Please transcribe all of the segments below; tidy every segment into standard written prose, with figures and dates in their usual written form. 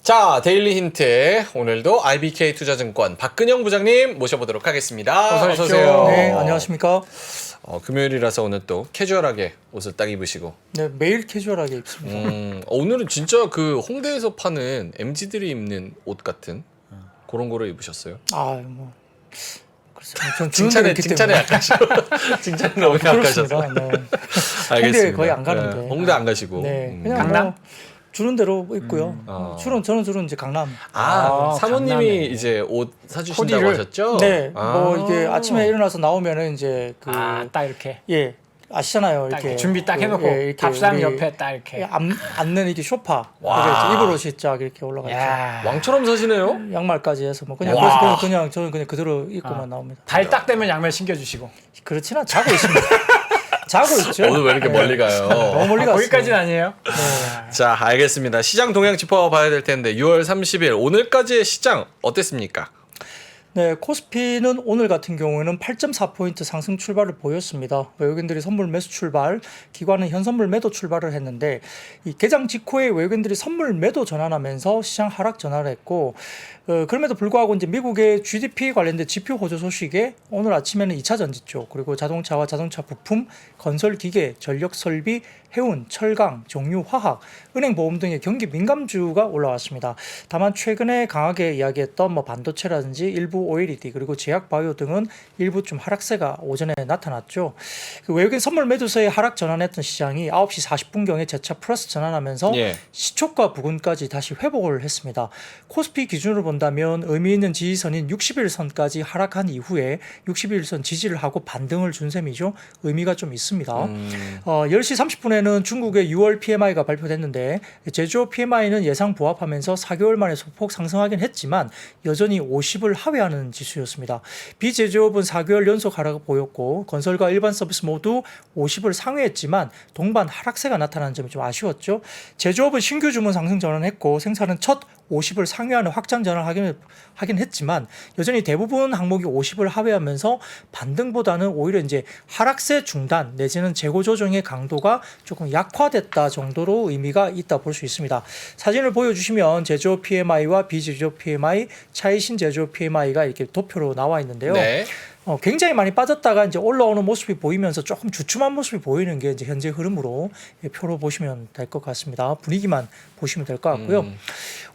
자, 데일리 힌트. 오늘도 IBK 투자증권 박근영 부장님 모셔보도록 하겠습니다. 어서 오세요. 네, 안녕하십니까. 금요일이라서 오늘 또 캐주얼하게 옷을 딱 입으시고. 네, 매일 캐주얼하게 입습니다. 오늘은 진짜 그 홍대에서 파는 MZ들이 입는 옷 같은 그런 거를 입으셨어요. 뭐 글쎄요. 전 주는 칭찬에 약하시고. 칭찬에 너무 약하셔서. 그렇습니다. 네. 알겠습니다. 홍대 거의 안 가는데. 네, 홍대 안 가시고. 네, 그냥 강남? 뭐 주는 대로 입고요. 저는 주로 이제 강남. 사모님이 강남에. 이제 옷 사주신다고 코디를? 하셨죠? 네, 뭐 이게 아침에 일어나서 나오면은 이제 딱 이렇게 아시잖아요. 딱 이렇게 준비 딱 해놓고 이렇게 답상 우리 옆에 딱 이렇게. 앉는 이렇게 소파. 와. 그래서 입을 옷이 쫙 이렇게 올라가 있죠. 야. 왕처럼 사시네요? 양말까지 해서 뭐 그냥 와. 그래서 저는 그냥 그대로 입고만 나옵니다. 달 딱 되면 양말 신겨주시고. 그렇지는 자고 있습니다. 자고 있죠. 오늘 왜 이렇게 멀리 가요? 너무 멀리 갔어요. 거기까지는 아니에요. 자, 알겠습니다. 시장 동향 짚어봐야 될 텐데 6월 30일 오늘까지의 시장 어땠습니까? 네, 코스피는 오늘 같은 경우에는 8.4포인트 상승 출발을 보였습니다. 외국인들이 선물 매수 출발, 기관은 현선물 매도 출발을 했는데 이 개장 직후에 외국인들이 선물 매도 전환하면서 시장 하락 전환을 했고 그럼에도 불구하고 이제 미국의 GDP 관련된 지표 호조 소식에 오늘 아침에는 2차 전지 쪽 그리고 자동차와 자동차 부품, 건설 기계, 전력 설비, 해운, 철강, 정유, 화학, 은행, 보험 등의 경기 민감주가 올라왔습니다. 다만 최근에 강하게 이야기했던 뭐 반도체라든지 일부 OLED 그리고 제약 바이오 등은 일부 좀 하락세가 오전에 나타났죠. 그 외국인 선물 매도세에 하락 전환했던 시장이 9시 40분경에 재차 플러스 전환하면서 시초가 부근까지 다시 회복을 했습니다. 코스피 기준으로 본다면 의미 있는 지지선인 60일선까지 하락한 이후에 60일선 지지를 하고 반등을 준 셈이죠. 의미가 좀 있습니다. 10시 30분에는 중국의 6월 PMI가 발표됐는데 제조업 PMI는 예상 부합하면서 4개월 만에 소폭 상승하긴 했지만 여전히 50을 하회하는 지수였습니다. 비제조업은 4개월 연속 하락을 보였고 건설과 일반 서비스 모두 50을 상회했지만 동반 하락세가 나타나는 점이 좀 아쉬웠죠. 제조업은 신규 주문 상승 전환했고 생산은 첫 50을 상회하는 확장 전환을 하긴 했지만 여전히 대부분 항목이 50을 하회하면서 반등보다는 오히려 이제 하락세 중단 내지는 재고 조정의 강도가 조금 약화됐다 정도로 의미가 있다 볼 수 있습니다. 사진을 보여주시면 제조업 PMI와 비제조업 PMI, 차이신 제조업 PMI가 이렇게 도표로 나와 있는데요. 네. 굉장히 많이 빠졌다가 이제 올라오는 모습이 보이면서 조금 주춤한 모습이 보이는 게 이제 현재 흐름으로 표로 보시면 될 것 같습니다. 분위기만 보시면 될 것 같고요.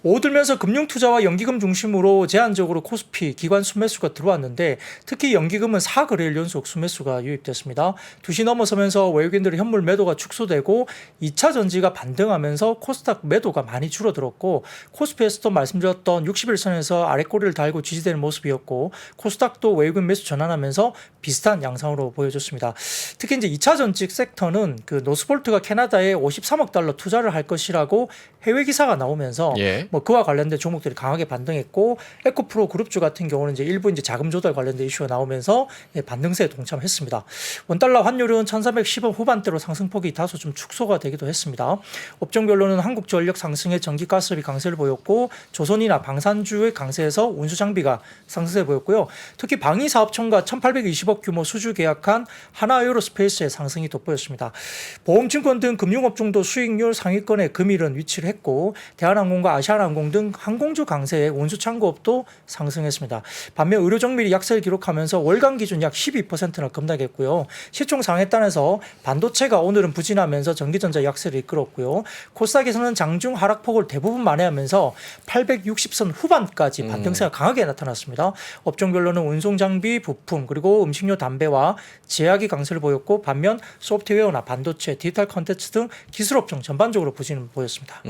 오들면서 금융투자와 연기금 중심으로 제한적으로 코스피 기관 순매수가 들어왔는데 특히 연기금은 4거래일 연속 순매수가 유입됐습니다. 2시 넘어서면서 외국인들의 현물 매도가 축소되고 2차 전지가 반등하면서 코스닥 매도가 많이 줄어들었고 코스피에서도 말씀드렸던 60일선에서 아랫꼬리를 달고 지지되는 모습이었고 코스닥도 외국인 매수 전환하면서 비슷한 양상으로 보여줬습니다. 특히 이제 2차 전지 섹터는 그 노스볼트가 캐나다에 53억 달러 투자를 할 것이라고 해외 기사가 나오면서 뭐 그와 관련된 종목들이 강하게 반등했고 에코프로 그룹주 같은 경우는 이제 일부 이제 자금 조달 관련된 이슈가 나오면서 반등세에 동참했습니다. 원달러 환율은 1,410원 후반대로 상승폭이 다소 좀 축소가 되기도 했습니다. 업종별로는 한국전력 상승에 전기가스비 강세를 보였고 조선이나 방산주의 강세에서 운수장비가 상승세 보였고요. 특히 방위사업청과 1,820억 규모 수주 계약한 하나에어로스페이스의 상승이 돋보였습니다. 보험증권 등 금융업종도 수익률 상위권에 금일은 위치를 했고 대한항공과 아시아나항공 등 항공주 강세에 운수창고업도 상승했습니다. 반면 의료정밀이 약세를 기록하면서 월간 기준 약 12%나 급락했고요. 시총 상해단에서 반도체가 오늘은 부진하면서 전기전자 약세를 이끌었고요. 코스닥에서는 장중 하락폭을 대부분 만회하면서 860선 후반까지 반등세가 강하게 나타났습니다. 업종별로는 운송장비, 부품 그리고 음식료, 담배와 제약이 강세를 보였고 반면 소프트웨어나 반도체, 디지털 콘텐츠 등 기술업종 전반적으로 부진을 보였습니다.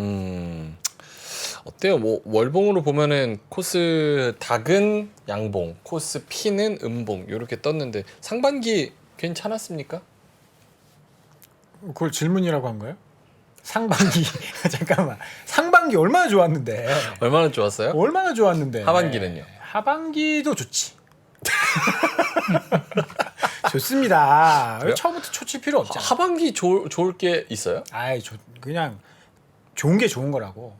어때요? 뭐 월봉으로 보면은 코스닥은 양봉, 코스피는 음봉 이렇게 떴는데 상반기 괜찮았습니까? 그걸 질문이라고 한 거예요? 상반기 잠깐만 상반기 얼마나 좋았는데? 얼마나 좋았어요? 얼마나 좋았는데? 하반기는요? 하반기도 좋지. 좋습니다. 그래요? 처음부터 초칠 필요 없잖아. 하반기 좋을 게 있어요? 그냥 좋은 게 좋은 거라고.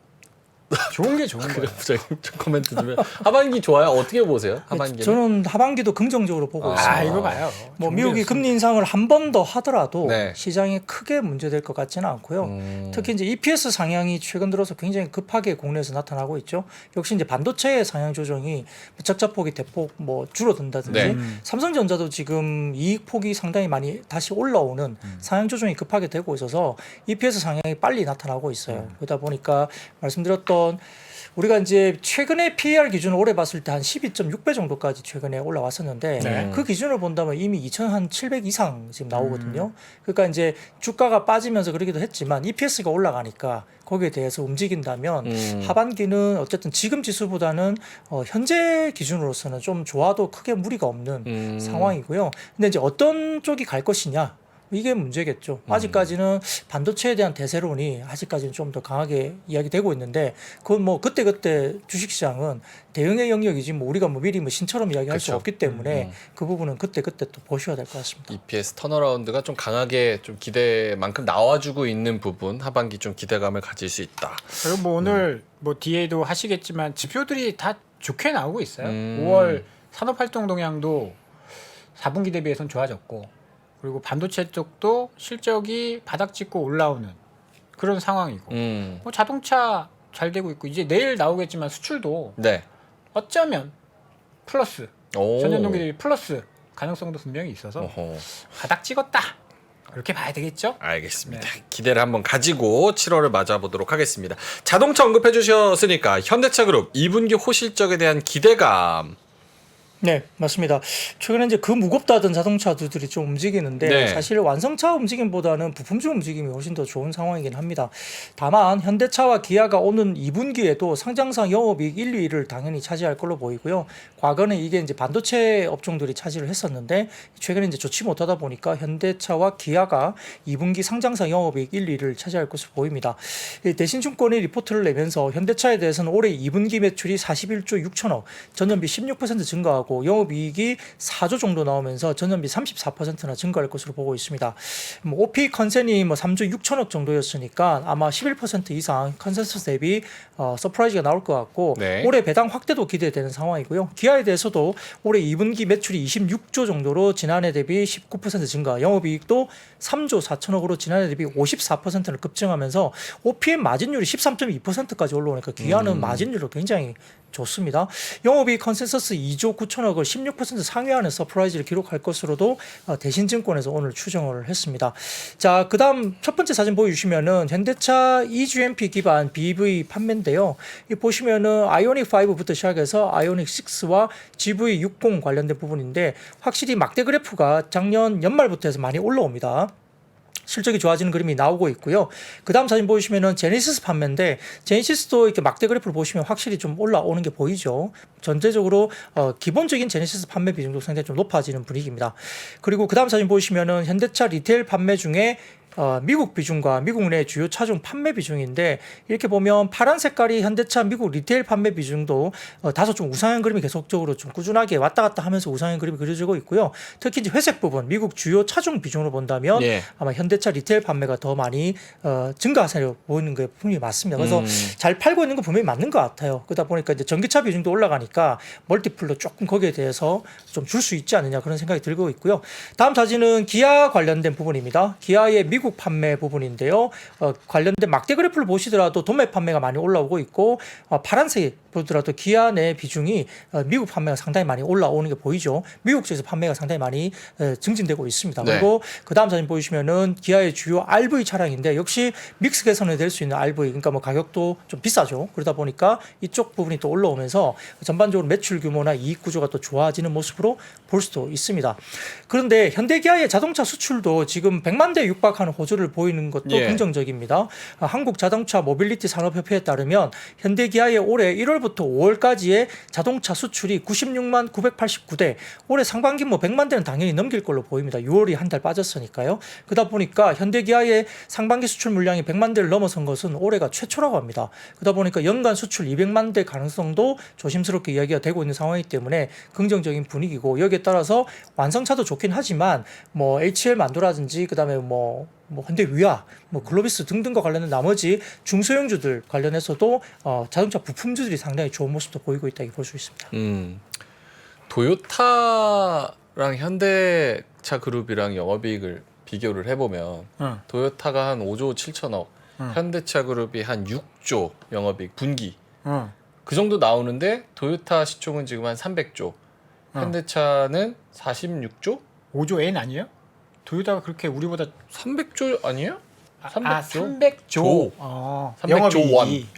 좋은 게 좋은 그래 거예요. 부장님 좀 코멘트 좀 해. 하반기 좋아요? 어떻게 보세요? 하반기. 저는 하반기도 긍정적으로 보고 있습니다. 아, 이거 봐요. 뭐 좋은 미국이 게 금리 인상을 한 번 더 하더라도 네. 시장에 크게 문제될 것 같지는 않고요. 특히 이제 EPS 상향이 최근 들어서 굉장히 급하게 국내에서 나타나고 있죠. 역시 이제 반도체의 상향 조정이 적자폭이 대폭 뭐 줄어든다든지 네. 삼성전자도 지금 이익 폭이 상당히 많이 다시 올라오는 상향 조정이 급하게 되고 있어서 EPS 상향이 빨리 나타나고 있어요. 그러다 보니까 말씀드렸던 우리가 이제 최근에 PER 기준을 올해 봤을 때 한 12.6배 정도까지 최근에 올라왔었는데 네. 그 기준을 본다면 이미 2,700 이상 지금 나오거든요. 그러니까 이제 주가가 빠지면서 그러기도 했지만 EPS가 올라가니까 거기에 대해서 움직인다면 하반기는 어쨌든 지금 지수보다는 현재 기준으로서는 좀 좋아도 크게 무리가 없는 상황이고요. 근데 이제 어떤 쪽이 갈 것이냐 이게 문제겠죠. 아직까지는 반도체에 대한 대세론이 아직까지는 좀 더 강하게 이야기되고 있는데 그건 뭐 그때그때 주식시장은 대응의 영역이지 뭐 우리가 뭐 미리 뭐 신처럼 이야기할 수 그렇죠. 없기 때문에 그 부분은 그때그때 또 보셔야 될 것 같습니다. EPS 턴어라운드가 좀 강하게 좀 기대만큼 나와주고 있는 부분 하반기 좀 기대감을 가질 수 있다. 그리고 뭐 오늘 뭐 뒤에도 하시겠지만 지표들이 다 좋게 나오고 있어요. 음. 5월 산업활동 동향도 4분기 대비해서는 좋아졌고 그리고 반도체 쪽도 실적이 바닥 찍고 올라오는 그런 상황이고 뭐 자동차 잘 되고 있고 이제 내일 나오겠지만 수출도 네. 어쩌면 플러스 오. 전년 동기 대비 플러스 가능성도 분명히 있어서 어허. 바닥 찍었다 그렇게 봐야 되겠죠? 알겠습니다. 기대를 한번 가지고 7월을 맞아보도록 하겠습니다. 자동차 언급해 주셨으니까 현대차그룹 2분기 호실적에 대한 기대감. 네, 맞습니다. 최근에 이제 그 무겁다던 자동차들이 좀 움직이는데 네. 사실 완성차 움직임보다는 부품주 움직임이 훨씬 더 좋은 상황이긴 합니다. 다만 현대차와 기아가 오는 2분기에도 상장사 영업이익 1, 2위를 당연히 차지할 걸로 보이고요. 과거는 이게 이제 반도체 업종들이 차지를 했었는데 최근에 이제 좋지 못하다 보니까 현대차와 기아가 2분기 상장사 영업이익 1, 2위를 차지할 것으로 보입니다. 대신증권이 리포트를 내면서 현대차에 대해서는 올해 2분기 매출이 41조 6천억, 전년비 16% 증가하고 영업이익이 4조 정도 나오면서 전년비 34%나 증가할 것으로 보고 있습니다. 뭐 OP 컨센이 뭐 3조 6천억 정도였으니까 아마 11% 이상 컨센서스 대비 서프라이즈가 나올 것 같고 네. 올해 배당 확대도 기대되는 상황이고요. 기아에 대해서도 올해 2분기 매출이 26조 정도로 지난해 대비 19% 증가, 영업이익도 3조 4천억으로 지난해 대비 54%를 급증하면서 OPM 마진율이 13.2%까지 올라오니까 기아는 마진율도 굉장히 좋습니다. 영업이익 컨센서스 2조 9천억을 16% 상회하는 서프라이즈를 기록할 것으로도 대신증권에서 오늘 추정을 했습니다. 자, 그다음 첫 번째 사진 보여주시면은 현대차 eGMP 기반 BEV 판매인데요. 이 보시면은 아이오닉 5부터 시작해서 아이오닉 6와 GV60 관련된 부분인데 확실히 막대 그래프가 작년 연말부터 해서 많이 올라옵니다. 실적이 좋아지는 그림이 나오고 있고요. 그 다음 사진 보시면은 제네시스 판매인데 제네시스도 이렇게 막대 그래프를 보시면 확실히 좀 올라오는 게 보이죠. 전체적으로 기본적인 제네시스 판매 비중도 상당히 좀 높아지는 분위기입니다. 그리고 그 다음 사진 보시면은 현대차 리테일 판매 중에 미국 비중과 미국 내 주요 차종 판매 비중인데 이렇게 보면 파란 색깔이 현대차 미국 리테일 판매 비중도 다소 좀 우상향 그림이 계속적으로 좀 꾸준하게 왔다 갔다 하면서 우상향 그림이 그려지고 있고요. 특히 이제 회색 부분 미국 주요 차종 비중으로 본다면 예. 아마 현대차 리테일 판매가 더 많이 증가세로 보이는 게 분명히 맞습니다. 그래서 잘 팔고 있는 거 분명히 맞는 것 같아요. 그러다 보니까 이제 전기차 비중도 올라가니까 멀티플로 조금 거기에 대해서 좀 줄 수 있지 않느냐 그런 생각이 들고 있고요. 다음 사진은 기아 관련된 부분입니다. 기아의 미국 판매 부분인데요. 관련된 막대 그래프를 보시더라도 도매 판매가 많이 올라오고 있고 파란색 보더라도 기아 내 비중이 미국 판매가 상당히 많이 올라오는 게 보이죠. 미국 쪽에서 판매가 상당히 많이 증진되고 있습니다. 네. 그리고 그 다음 사진 보시면은 기아의 주요 RV 차량인데 역시 믹스 개선이 될 수 있는 RV 그러니까 뭐 가격도 좀 비싸죠. 그러다 보니까 이쪽 부분이 또 올라오면서 전반적으로 매출 규모나 이익 구조가 또 좋아지는 모습으로 볼 수도 있습니다. 그런데 현대기아의 자동차 수출도 지금 100만 대 육박하는 호조를 보이는 것도 예. 긍정적입니다. 한국자동차 모빌리티 산업협회에 따르면 현대기아의 올해 1월부터 5월까지의 자동차 수출이 96만 989대, 올해 상반기 뭐 100만 대는 당연히 넘길 걸로 보입니다. 6월이 한 달 빠졌으니까요. 그러다 보니까 현대기아의 상반기 수출 물량이 100만 대를 넘어선 것은 올해가 최초라고 합니다. 그러다 보니까 연간 수출 200만 대 가능성도 조심스럽게 이야기가 되고 있는 상황이기 때문에 긍정적인 분위기고 여기에 따라서 완성차도 좋긴 하지만 뭐 HL 만두라든지 그다음에 뭐 뭐 현대위아, 뭐 글로비스 등등과 관련된 나머지 중소형주들 관련해서도 자동차 부품주들이 상당히 좋은 모습도 보이고 있다 볼 수 있습니다. 도요타랑 현대차 그룹이랑 영업이익을 비교를 해보면 도요타가 한 5조 7천억, 현대차 그룹이 한 6조 영업이익 분기 그 정도 나오는데 도요타 시총은 지금 한 300조, 현대차는 46조? 5조 N 아니에요? 도요타가 그렇게 우리보다 300조 아니에요? 300조? 300조. 300조 원. 영업이익이.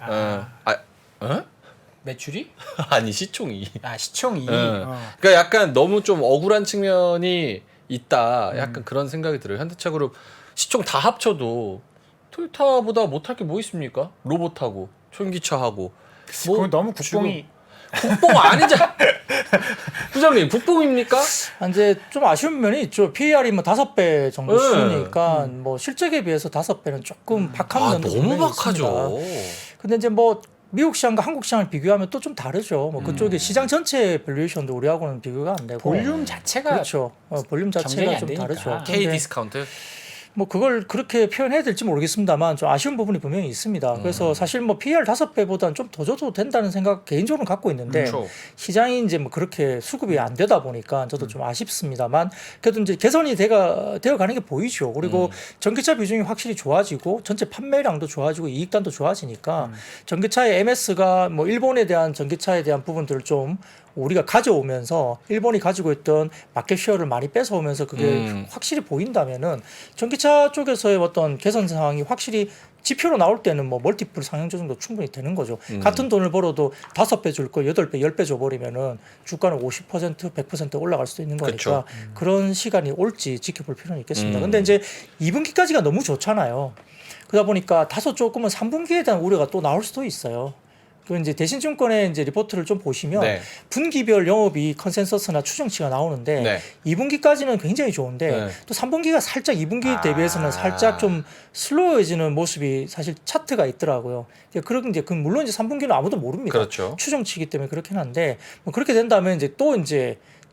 매출이? 아니 시총이. 시총이. 그러니까 약간 너무 좀 억울한 측면이 있다. 약간 그런 생각이 들어요. 현대차그룹 시총 다 합쳐도 토요타보다 못할 게 뭐 있습니까? 로봇하고 전기차하고. 그건 너무 국뽕이. 국뽕 아니잖아. 부장님 국뽕입니까? 이제 좀 아쉬운 면이 있죠. PER이 뭐 5배 정도 수준이니까 뭐 실적에 비해서 5배는 조금 박한 면도 너무 분명히 박하죠. 있습니다. 근데 이제 뭐 미국 시장과 한국 시장을 비교하면 또 좀 다르죠. 뭐 그쪽에 시장 전체 밸류에이션도 우리하고는 비교가 안 되고 볼륨 자체가 그렇죠. 볼륨 자체가 좀 되니까. 다르죠. K 디스카운트. 뭐 그걸 그렇게 표현해야 될지 모르겠습니다만 좀 아쉬운 부분이 분명히 있습니다. 그래서 사실 뭐 PER 5배보다는 좀 더 줘도 된다는 생각 개인적으로 갖고 있는데 그렇죠. 시장이 이제 뭐 그렇게 수급이 안 되다 보니까 저도 좀 아쉽습니다만 그래도 이제 개선이 되어 가는 게 보이죠. 그리고 전기차 비중이 확실히 좋아지고 전체 판매량도 좋아지고 이익단도 좋아지니까 전기차의 MS가 뭐 일본에 대한 전기차에 대한 부분들을 좀 우리가 가져오면서 일본이 가지고 있던 마켓 쉐어를 많이 뺏어오면서 그게 확실히 보인다면은 전기차 쪽에서의 어떤 개선 상황이 확실히 지표로 나올 때는 뭐 멀티플 상향 조정도 충분히 되는 거죠. 같은 돈을 벌어도 5배 줄 거 8배, 10배 줘버리면은 주가는 50%, 100% 올라갈 수도 있는 거니까 그런 시간이 올지 지켜볼 필요는 있겠습니다. 근데 이제 2분기까지가 너무 좋잖아요. 그러다 보니까 다소 조금은 3분기에 대한 우려가 또 나올 수도 있어요. 그 이제 대신증권의 이제 리포트를 좀 보시면 네. 분기별 영업이 컨센서스나 추정치가 나오는데 네. 2분기까지는 굉장히 좋은데 네. 또 3분기가 살짝 2분기 대비해서는 살짝 좀 슬로워지는 모습이 사실 차트가 있더라고요. 그런 이제 물론 이제 3분기는 아무도 모릅니다. 그렇죠. 추정치이기 때문에 그렇긴 한데 뭐 그렇게 된다면 이제 또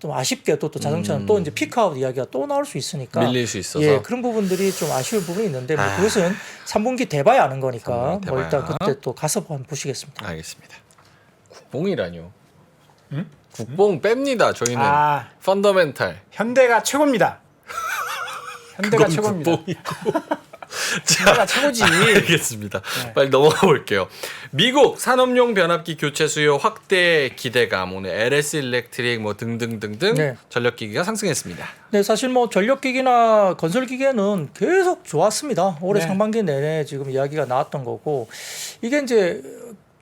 좀 아쉽게 또 자동차는 또 이제 피크아웃 이야기가 또 나올 수 있으니까 밀릴 수 있어서. 예, 그런 부분들이 좀 아쉬운 부분이 있는데 뭐 그것은 3분기 돼봐야 아는 거니까 3분기 뭐 일단 돼봐야. 그때 또 가서 한번 보시겠습니다. 알겠습니다. 국뽕이라뇨. 국뽕 뺍니다. 저희는 펀더멘탈. 현대가 최고입니다. 현대가 그건 최고입니다. 국뽕이고. 현대가 최고지. 알겠습니다. 빨리 넘어가 볼게요. 미국 산업용 변압기 교체 수요 확대 기대감, 오늘 LS 일렉트릭 뭐 등등등등 네. 전력기기가 상승했습니다. 네, 사실 뭐 전력기기나 건설기계는 계속 좋았습니다. 올해 네. 상반기 내내 지금 이야기가 나왔던 거고 이게 이제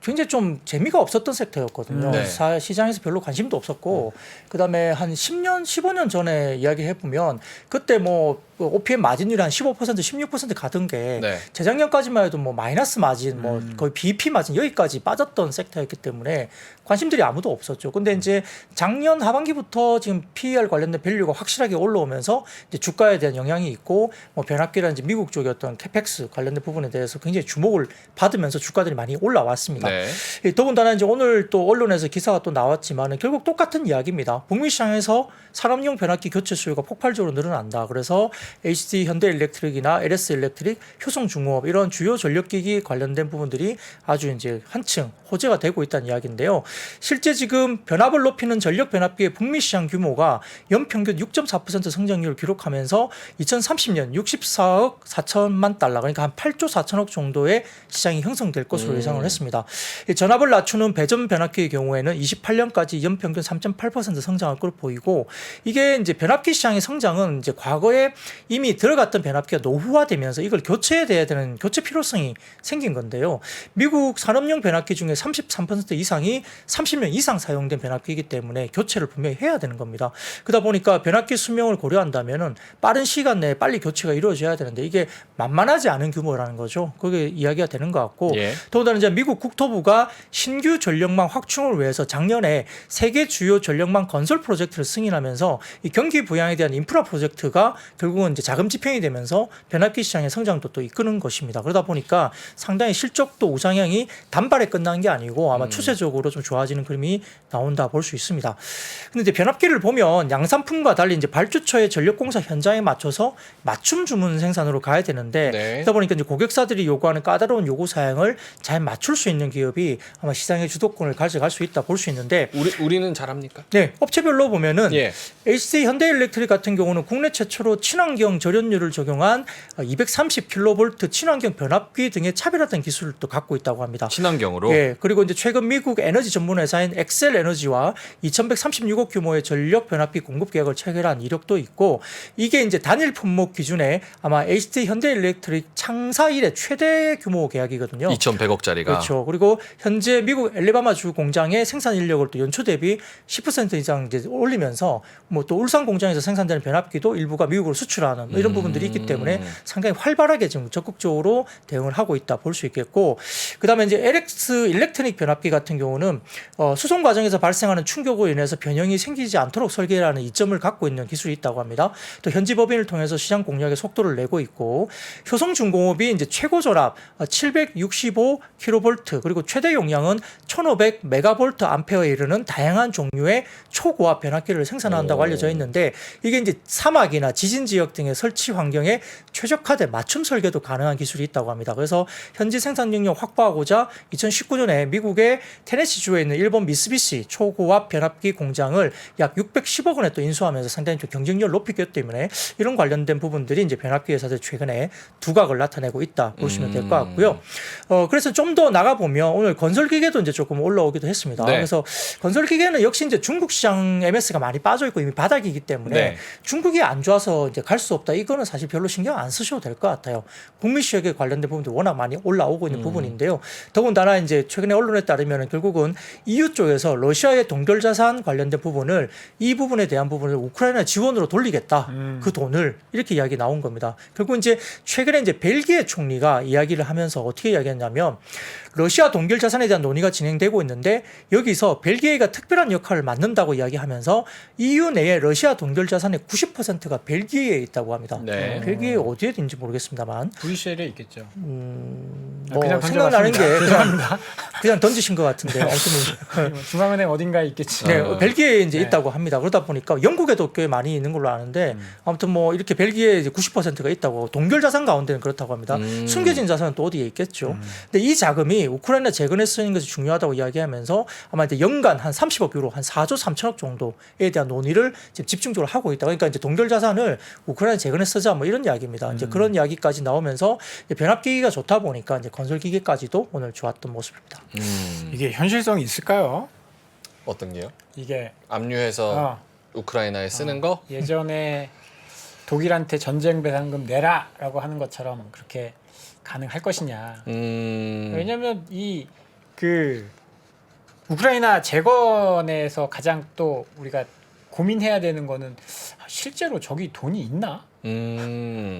굉장히 좀 재미가 없었던 섹터였거든요. 네. 시장에서 별로 관심도 없었고 그다음에 한 10년, 15년 전에 이야기해 보면 그때 뭐 OPM 마진율이 한 15%, 16% 가던 게 네. 재작년까지만 해도 뭐 마이너스 마진, 뭐 거의 BEP 마진 여기까지 빠졌던 섹터였기 때문에 관심들이 아무도 없었죠. 근데 이제 작년 하반기부터 지금 PER 관련된 밸류가 확실하게 올라오면서 이제 주가에 대한 영향이 있고 뭐 변압기라든지 미국 쪽의 어떤 캐펙스 관련된 부분에 대해서 굉장히 주목을 받으면서 주가들이 많이 올라왔습니다. 네. 더군다나 이제 오늘 또 언론에서 기사가 또 나왔지만 결국 똑같은 이야기입니다. 북미 시장에서 산업용 변압기 교체 수요가 폭발적으로 늘어난다. 그래서 HD 현대일렉트릭이나 LS 일렉트릭, 효성중공업 이런 주요 전력기기 관련된 부분들이 아주 이제 한층 호재가 되고 있다는 이야기인데요. 실제 지금 변압을 높이는 전력 변압기의 북미 시장 규모가 연평균 6.4% 성장률을 기록하면서 2030년 64억 4천만 달러, 그러니까 한 8조 4천억 정도의 시장이 형성될 것으로 예상을 했습니다. 이 전압을 낮추는 배전 변압기의 경우에는 28년까지 연평균 3.8% 성장할 것으로 보이고 이게 이제 변압기 시장의 성장은 이제 과거에 이미 들어갔던 변압기가 노후화되면서 이걸 교체해야 되는 교체 필요성이 생긴 건데요. 미국 산업용 변압기 중에 33% 이상이 30년 이상 사용된 변압기이기 때문에 교체를 분명히 해야 되는 겁니다. 그러다 보니까 변압기 수명을 고려한다면은 빠른 시간 내에 빨리 교체가 이루어져야 되는데 이게 만만하지 않은 규모라는 거죠. 그게 이야기가 되는 것 같고 예. 더군다나 이제 미국 국토부가 신규 전력망 확충을 위해서 작년에 세계 주요 전력망 건설 프로젝트를 승인하면서 이 경기 부양에 대한 인프라 프로젝트가 결국 결국은 이제 자금 집행이 되면서 변압기 시장의 성장도 또 이끄는 것입니다. 그러다 보니까 상당히 실적도 우상향이 단발에 끝난 게 아니고 아마 추세적으로 좀 좋아지는 그림이 나온다 볼 수 있습니다. 근데 이제 변압기를 보면 양산품과 달리 이제 발주처의 전력공사 현장에 맞춰서 맞춤 주문 생산으로 가야 되는데 네. 그러다 보니까 이제 고객사들이 요구하는 까다로운 요구 사항을 잘 맞출 수 있는 기업이 아마 시장의 주도권을 가져갈 수 있다 볼 수 있는데 우리는 잘합니까? 네, 업체별로 보면은 예. HC 현대일렉트릭 같은 경우는 국내 최초로 친환경 절연율을 적용한 230kV 친환경 변압기 등의 차별화된 기술을 또 갖고 있다고 합니다. 친환경으로. 예, 그리고 이제 최근 미국 에너지 전문 회사인 엑셀 에너지와 2136억 규모의 전력 변압기 공급 계약을 체결한 이력도 있고 이게 이제 단일 품목 기준에 아마 HC 현대일렉트릭 창사 이래 최대 규모 계약이거든요. 2,100억짜리가. 그렇죠. 그리고 현재 미국 엘리바마주 공장의 생산 인력을 또 연초 대비 10% 이상 이제 올리면서 뭐 또 울산 공장에서 생산되는 변압기도 일부가 미국으로 수출하는 뭐 이런 부분들이 있기 때문에 상당히 활발하게 지금 적극적으로 대응을 하고 있다 볼 수 있겠고 그다음에 이제 LX 일렉트릭 변압기 같은 경우는 수송 과정에서 발생하는 충격으로 인해서 변형이 생기지 않도록 설계라는 이점을 갖고 있는 기술이 있다고 합니다. 또 현지 법인을 통해서 시장 공략에 속도를 내고 있고 효성중공업이 이제 최고 전압 765kV 그리고 최대 용량은 1,500메가볼트 암페어에 이르는 다양한 종류의 초고압 변압기를 생산한다고 알려져 있는데 이게 이제 사막이나 지진 지역 등의 설치 환경에 최적화된 맞춤 설계도 가능한 기술이 있다고 합니다. 그래서 현지 생산 능력 확보하고자 2019년에 미국의 테네시주에 있는 일본 미쓰비시 초고압 변압기 공장을 약 610억 원에 또 인수하면서 상당히 좀 경쟁력을 높이기 때문에 이런 관련된 부분들이 이제 변압기 회사들 최근에 두각을 나타내고 있다 보시면 될 것 같고요. 그래서 좀 더 나가 보면 오늘 건설기계도 이제 조금 올라오기도 했습니다. 네. 그래서 건설기계는 역시 이제 중국 시장 MS가 많이 빠져 있고 이미 바닥이기 때문에 네. 중국이 안 좋아서 이제 갈 수 없다. 이거는 사실 별로 신경 안 쓰셔도 될 것 같아요. 북미 지역에 관련된 부분도 워낙 많이 올라오고 있는 부분인데요. 더군다나 이제 최근에 언론에 따르면 결국은 EU 쪽에서 러시아의 동결 자산 관련된 부분을 이 부분에 대한 부분을 우크라이나 지원으로 돌리겠다. 그 돈을 이렇게 이야기 나온 겁니다. 결국 이제 최근에 이제 벨기에 총리가 이야기를 하면서 어떻게 이야기했냐면 러시아 동결 자산에 대한 논의가 진행되고 있는데 여기서 벨기에가 특별한 역할을 맡는다고 이야기하면서 EU 내에 러시아 동결 자산의 90%가 벨기에에 있다고 합니다. 네. 벨기에 어디에 있는지 모르겠습니다만 브뤼셀에 있겠죠. 뭐 그냥 생각나는 게 던져봤습니다. 그냥 던지신 것 같은데 아무튼 중앙은행 어딘가에 있겠지. 네, 벨기에에 이제 네. 있다고 합니다. 그러다 보니까 영국에도 꽤 많이 있는 걸로 아는데 아무튼 뭐 이렇게 벨기에에 이제 90%가 있다고 동결 자산 가운데는 그렇다고 합니다. 숨겨진 자산은 또 어디에 있겠죠. 근데 이 자금이 우크라이나 재건에 쓰는 것이 중요하다고 이야기하면서 아마 이제 연간 한 30억 유로, 한 4조 3천억 정도에 대한 논의를 지금 집중적으로 하고 있다. 그러니까 이제 동결 자산을 우크라이나 재건에 쓰자 뭐 이런 이야기입니다. 이제 그런 이야기까지 나오면서 이제 변압기기가 좋다 보니까 이제 건설기계까지도 오늘 좋았던 모습입니다. 이게 현실성이 있을까요? 어떤 게요? 이게 압류해서 우크라이나에 쓰는 거? 예전에 독일한테 전쟁 배상금 내라라고 하는 것처럼 그렇게 가능할 것이냐. 왜냐하면 이 그 우크라이나 재건에서 가장 또 우리가 고민해야 되는 거는 실제로 저기 돈이 있나?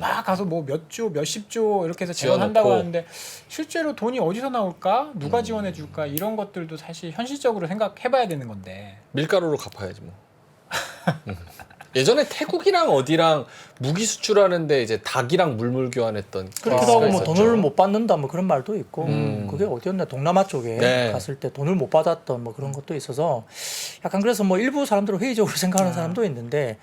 막 가서 뭐 몇 조, 몇십 조 이렇게 해서 재건한다고 지어놓고. 하는데 실제로 돈이 어디서 나올까? 누가 지원해 줄까? 이런 것들도 사실 현실적으로 생각해봐야 되는 건데. 밀가루로 갚아야지 뭐. 예전에 태국이랑 어디랑 무기 수출하는데 이제 닭이랑 물물 교환했던 그렇기도 케이스가 하고 뭐 있었죠. 돈을 못 받는다 뭐 그런 말도 있고 그게 어디였나 동남아 쪽에 네. 갔을 때 돈을 못 받았던 뭐 그런 것도 있어서 약간 그래서 뭐 일부 사람들은 회의적으로 생각하는 사람도 있는데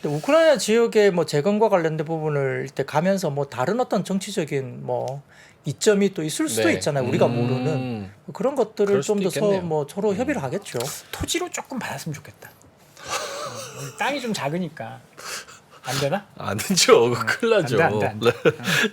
근데 우크라이나 지역의 뭐 재건과 관련된 부분을 이때 가면서 뭐 다른 어떤 정치적인 뭐 이점이 또 있을 수도 네. 있잖아요. 우리가 모르는 뭐 그런 것들을 그럴 좀 수도 더 있겠네요. 뭐 서로 협의를 하겠죠. 토지로 조금 받았으면 좋겠다. 우리 땅이 좀 작으니까 안 되나? 안 되죠. 그거 큰일 나죠. 안 돼, 안 돼.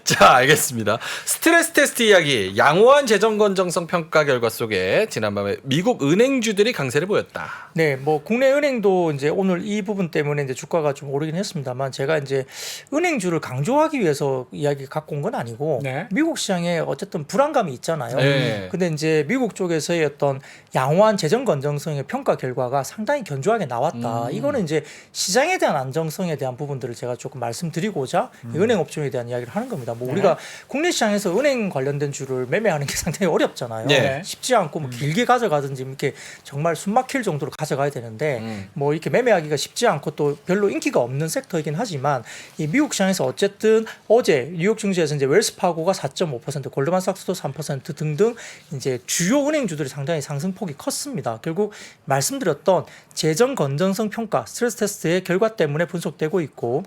자, 알겠습니다. 스트레스 테스트 이야기. 양호한 재정 건정성 평가 결과 속에 지난밤에 미국 은행주들이 강세를 보였다. 네, 뭐 국내 은행도 이제 오늘 이 부분 때문에 이제 주가가 좀 오르긴 했습니다만 제가 이제 은행주를 강조하기 위해서 이야기 갖고 온 건 아니고 네. 미국 시장에 어쨌든 불안감이 있잖아요. 네. 근데 이제 미국 쪽에서의 어떤 양호한 재정 건정성의 평가 결과가 상당히 견조하게 나왔다. 이거는 이제 시장에 대한 안정성에 대한 부분들 부분들을 제가 조금 말씀드리고자 이 은행 업종에 대한 이야기를 하는 겁니다. 뭐 우리가 국내 시장에서 은행 관련된 주를 매매하는 게 상당히 어렵잖아요. 네. 쉽지 않고 뭐 길게 가져가든지 이렇게 정말 숨막힐 정도로 가져가야 되는데 뭐 이렇게 매매하기가 쉽지 않고 또 별로 인기가 없는 섹터이긴 하지만 이 미국 시장에서 어쨌든 어제 뉴욕 증시에서 이제 웰스파고가 4.5%, 골드만삭스도 3% 등등 이제 주요 은행주들이 상당히 상승폭이 컸습니다. 결국 말씀드렸던 재정 건전성 평가 스트레스 테스트의 결과 때문에 분석되고 있고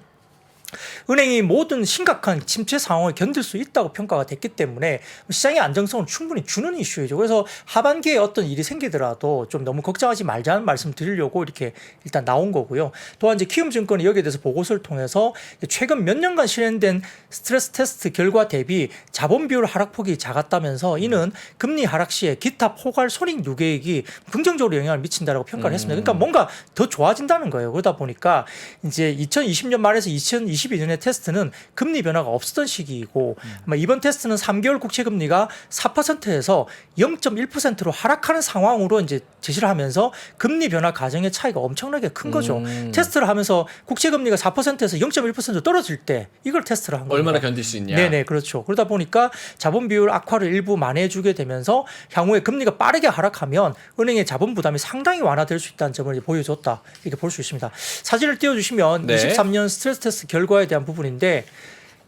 은행이 모든 심각한 침체 상황을 견딜 수 있다고 평가가 됐기 때문에 시장의 안정성을 충분히 주는 이슈이죠. 그래서 하반기에 어떤 일이 생기더라도 좀 너무 걱정하지 말자는 말씀 드리려고 이렇게 일단 나온 거고요. 또한 이제 키움증권이 여기에 대해서 보고서를 통해서 최근 몇 년간 실행된 스트레스 테스트 결과 대비 자본 비율 하락폭이 작았다면서 이는 금리 하락 시에 기타 포괄 손익 누계액이 긍정적으로 영향을 미친다라고 평가를 했습니다. 그러니까 뭔가 더 좋아진다는 거예요. 그러다 보니까 이제 2020년 말에서 2022년의 테스트는 금리 변화가 없었던 시기이고 아마 이번 테스트는 3개월 국채 금리가 4%에서 0.1%로 하락하는 상황으로 이제 제시를 하면서 금리 변화 가정의 차이가 엄청나게 큰 거죠. 테스트를 하면서 국채 금리가 4%에서 0.1% 떨어질 때 이걸 테스트를 한 거예요. 얼마나 견딜 수 있냐. 네네, 그렇죠. 그러다 보니까 자본 비율 악화를 일부 만회해주게 되면서 향후에 금리가 빠르게 하락하면 은행의 자본 부담이 상당히 완화될 수 있다는 점을 보여줬다. 이렇게 볼 수 있습니다. 사진을 띄워주시면 네. 23년 스트레스 테스트 결과에 대한 부분인데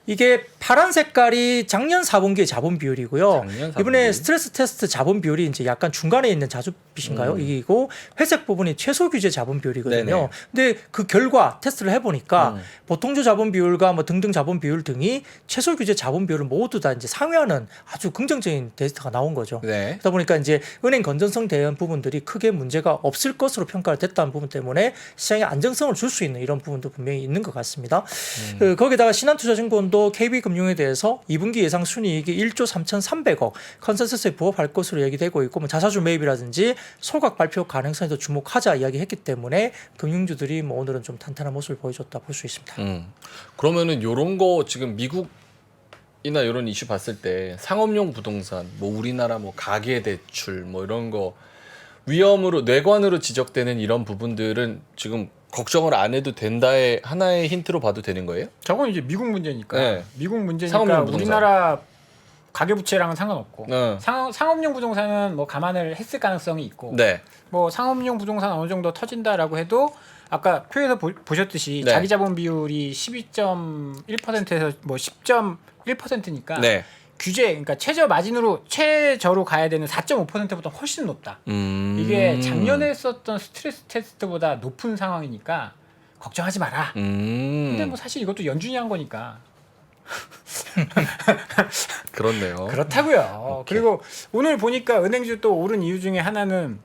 이게 파란 색깔이 작년 4분기의 자본 비율이고요. 작년 4분기. 이번에 스트레스 테스트 자본 비율이 이제 약간 중간에 있는 자주빛인가요? 이고 회색 부분이 최소 규제 자본 비율이거든요. 네네. 근데 그 결과 테스트를 해보니까 보통주 자본 비율과 뭐 등등 자본 비율 등이 최소 규제 자본 비율을 모두 다 이제 상회하는 아주 긍정적인 데이터가 나온 거죠. 네. 그러다 보니까 이제 은행 건전성 대한 부분들이 크게 문제가 없을 것으로 평가가 됐다는 부분 때문에 시장에 안정성을 줄 수 있는 이런 부분도 분명히 있는 것 같습니다. 거기다가 신한투자증권도 KB금융에 대해서 2분기 예상 순이익이 1조 3,300억 컨센서스에 부합할 것으로 얘기되고 있고 뭐 자사주 매입이라든지 소각 발표 가능성에도 주목하자 이야기했기 때문에 금융주들이 뭐 오늘은 좀 탄탄한 모습을 보여줬다 볼 수 있습니다. 그러면은 요런 거 지금 미국이나 이런 이슈 봤을 때 상업용 부동산, 뭐 우리나라 뭐 가계 대출 뭐 이런 거 위험으로 뇌관으로 지적되는 이런 부분들은 지금 걱정을 안 해도 된다의 하나의 힌트로 봐도 되는 거예요? 저건 이제 미국 문제니까. 네. 미국 문제니까 상업용 부동산. 우리나라 가계부채랑은 상관없고 네. 상업용 부동산은 뭐 감안을 했을 가능성이 있고 네. 뭐 상업용 부동산 어느 정도 터진다라고 해도 아까 표에서 보셨듯이 네. 자기 자본 비율이 12.1%에서 뭐 10.1%니까 네. 규제 그러니까 최저로 가야 되는 4.5%보다 훨씬 높다. 이게 작년에 썼던 스트레스 테스트보다 높은 상황이니까 걱정하지 마라. 근데 뭐 사실 이것도 연준이 한 거니까. 그렇네요. 그렇다고요. 그리고 오늘 보니까 은행주 또 오른 이유 중에 하나는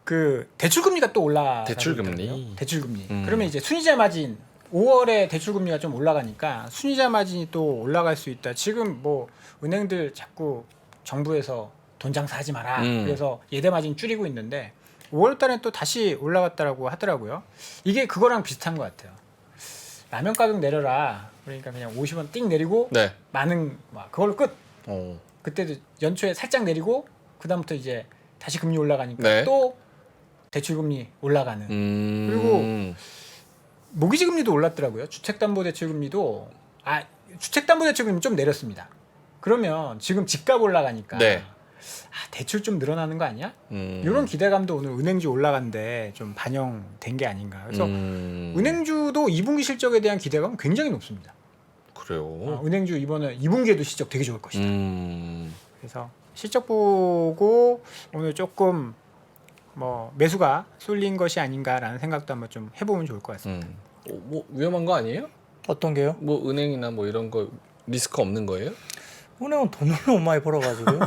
그 대출금리가 또 올라. 대출금리. 대출금리. 그러면 이제 순이자 마진 5월에 대출금리가 좀 올라가니까 순이자 마진이 또 올라갈 수 있다. 지금 뭐 은행들 자꾸 정부에서 돈 장사하지 마라. 그래서 예대 마진 줄이고 있는데 5월달에 또 다시 올라갔다라고 하더라고요. 이게 그거랑 비슷한 것 같아요. 라면 가격 내려라. 그러니까 그냥 50원 띵 내리고 네. 많은 그걸로 끝. 어. 그때도 연초에 살짝 내리고 그다음부터 이제 다시 금리 올라가니까 네. 또 대출금리 올라가는. 그리고 모기지금리도 올랐더라고요. 주택담보대출금리도 주택담보대출금리 좀 내렸습니다. 그러면 지금 집값 올라가니까 네. 대출 좀 늘어나는 거 아니야? 이런 기대감도 오늘 은행주 올라간데 좀 반영된 게 아닌가. 그래서 은행주도 2분기 실적에 대한 기대감은 굉장히 높습니다. 그래요. 은행주 이번에 2분기에도 실적 되게 좋을 것이다. 그래서 실적 보고 오늘 조금 뭐 매수가 쏠린 것이 아닌가라는 생각도 한번 좀 해보면 좋을 것 같습니다. 뭐 위험한 거 아니에요? 어떤 게요? 뭐 은행이나 뭐 이런 거 리스크 없는 거예요? 은행은 돈을 너무 많이 벌어가지고요.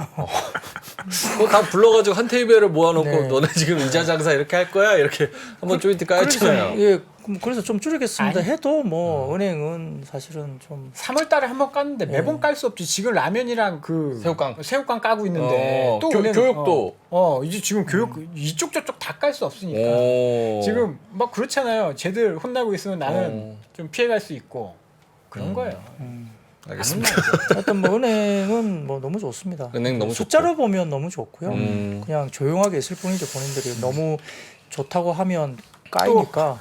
그거 다 불러가지고 한 테이블에 모아놓고 네. 너네 지금 이자 장사 이렇게 할 거야? 이렇게 한번 조인트 까였잖아요. 그래서 좀 줄이겠습니다. 아니. 해도 뭐 은행은 사실은 좀 3월달에 한번 깠는데 매번 깔 수 없지. 지금 라면이랑 그 새우깡 까고 있는데 또 은행 교육도 이제 지금 교육 이쪽 저쪽 다 깔 수 없으니까 오. 지금 막 그렇잖아요. 쟤들 혼나고 있으면 나는 좀 피해갈 수 있고 그런 거예요. 알겠습니다. 하여튼 뭐 은행은 뭐 너무 좋습니다. 은행 너무 숫자로 보면 너무 좋고요. 음. 그냥 조용하게 있을 뿐이죠. 본인들이 너무 좋다고 하면 까이니까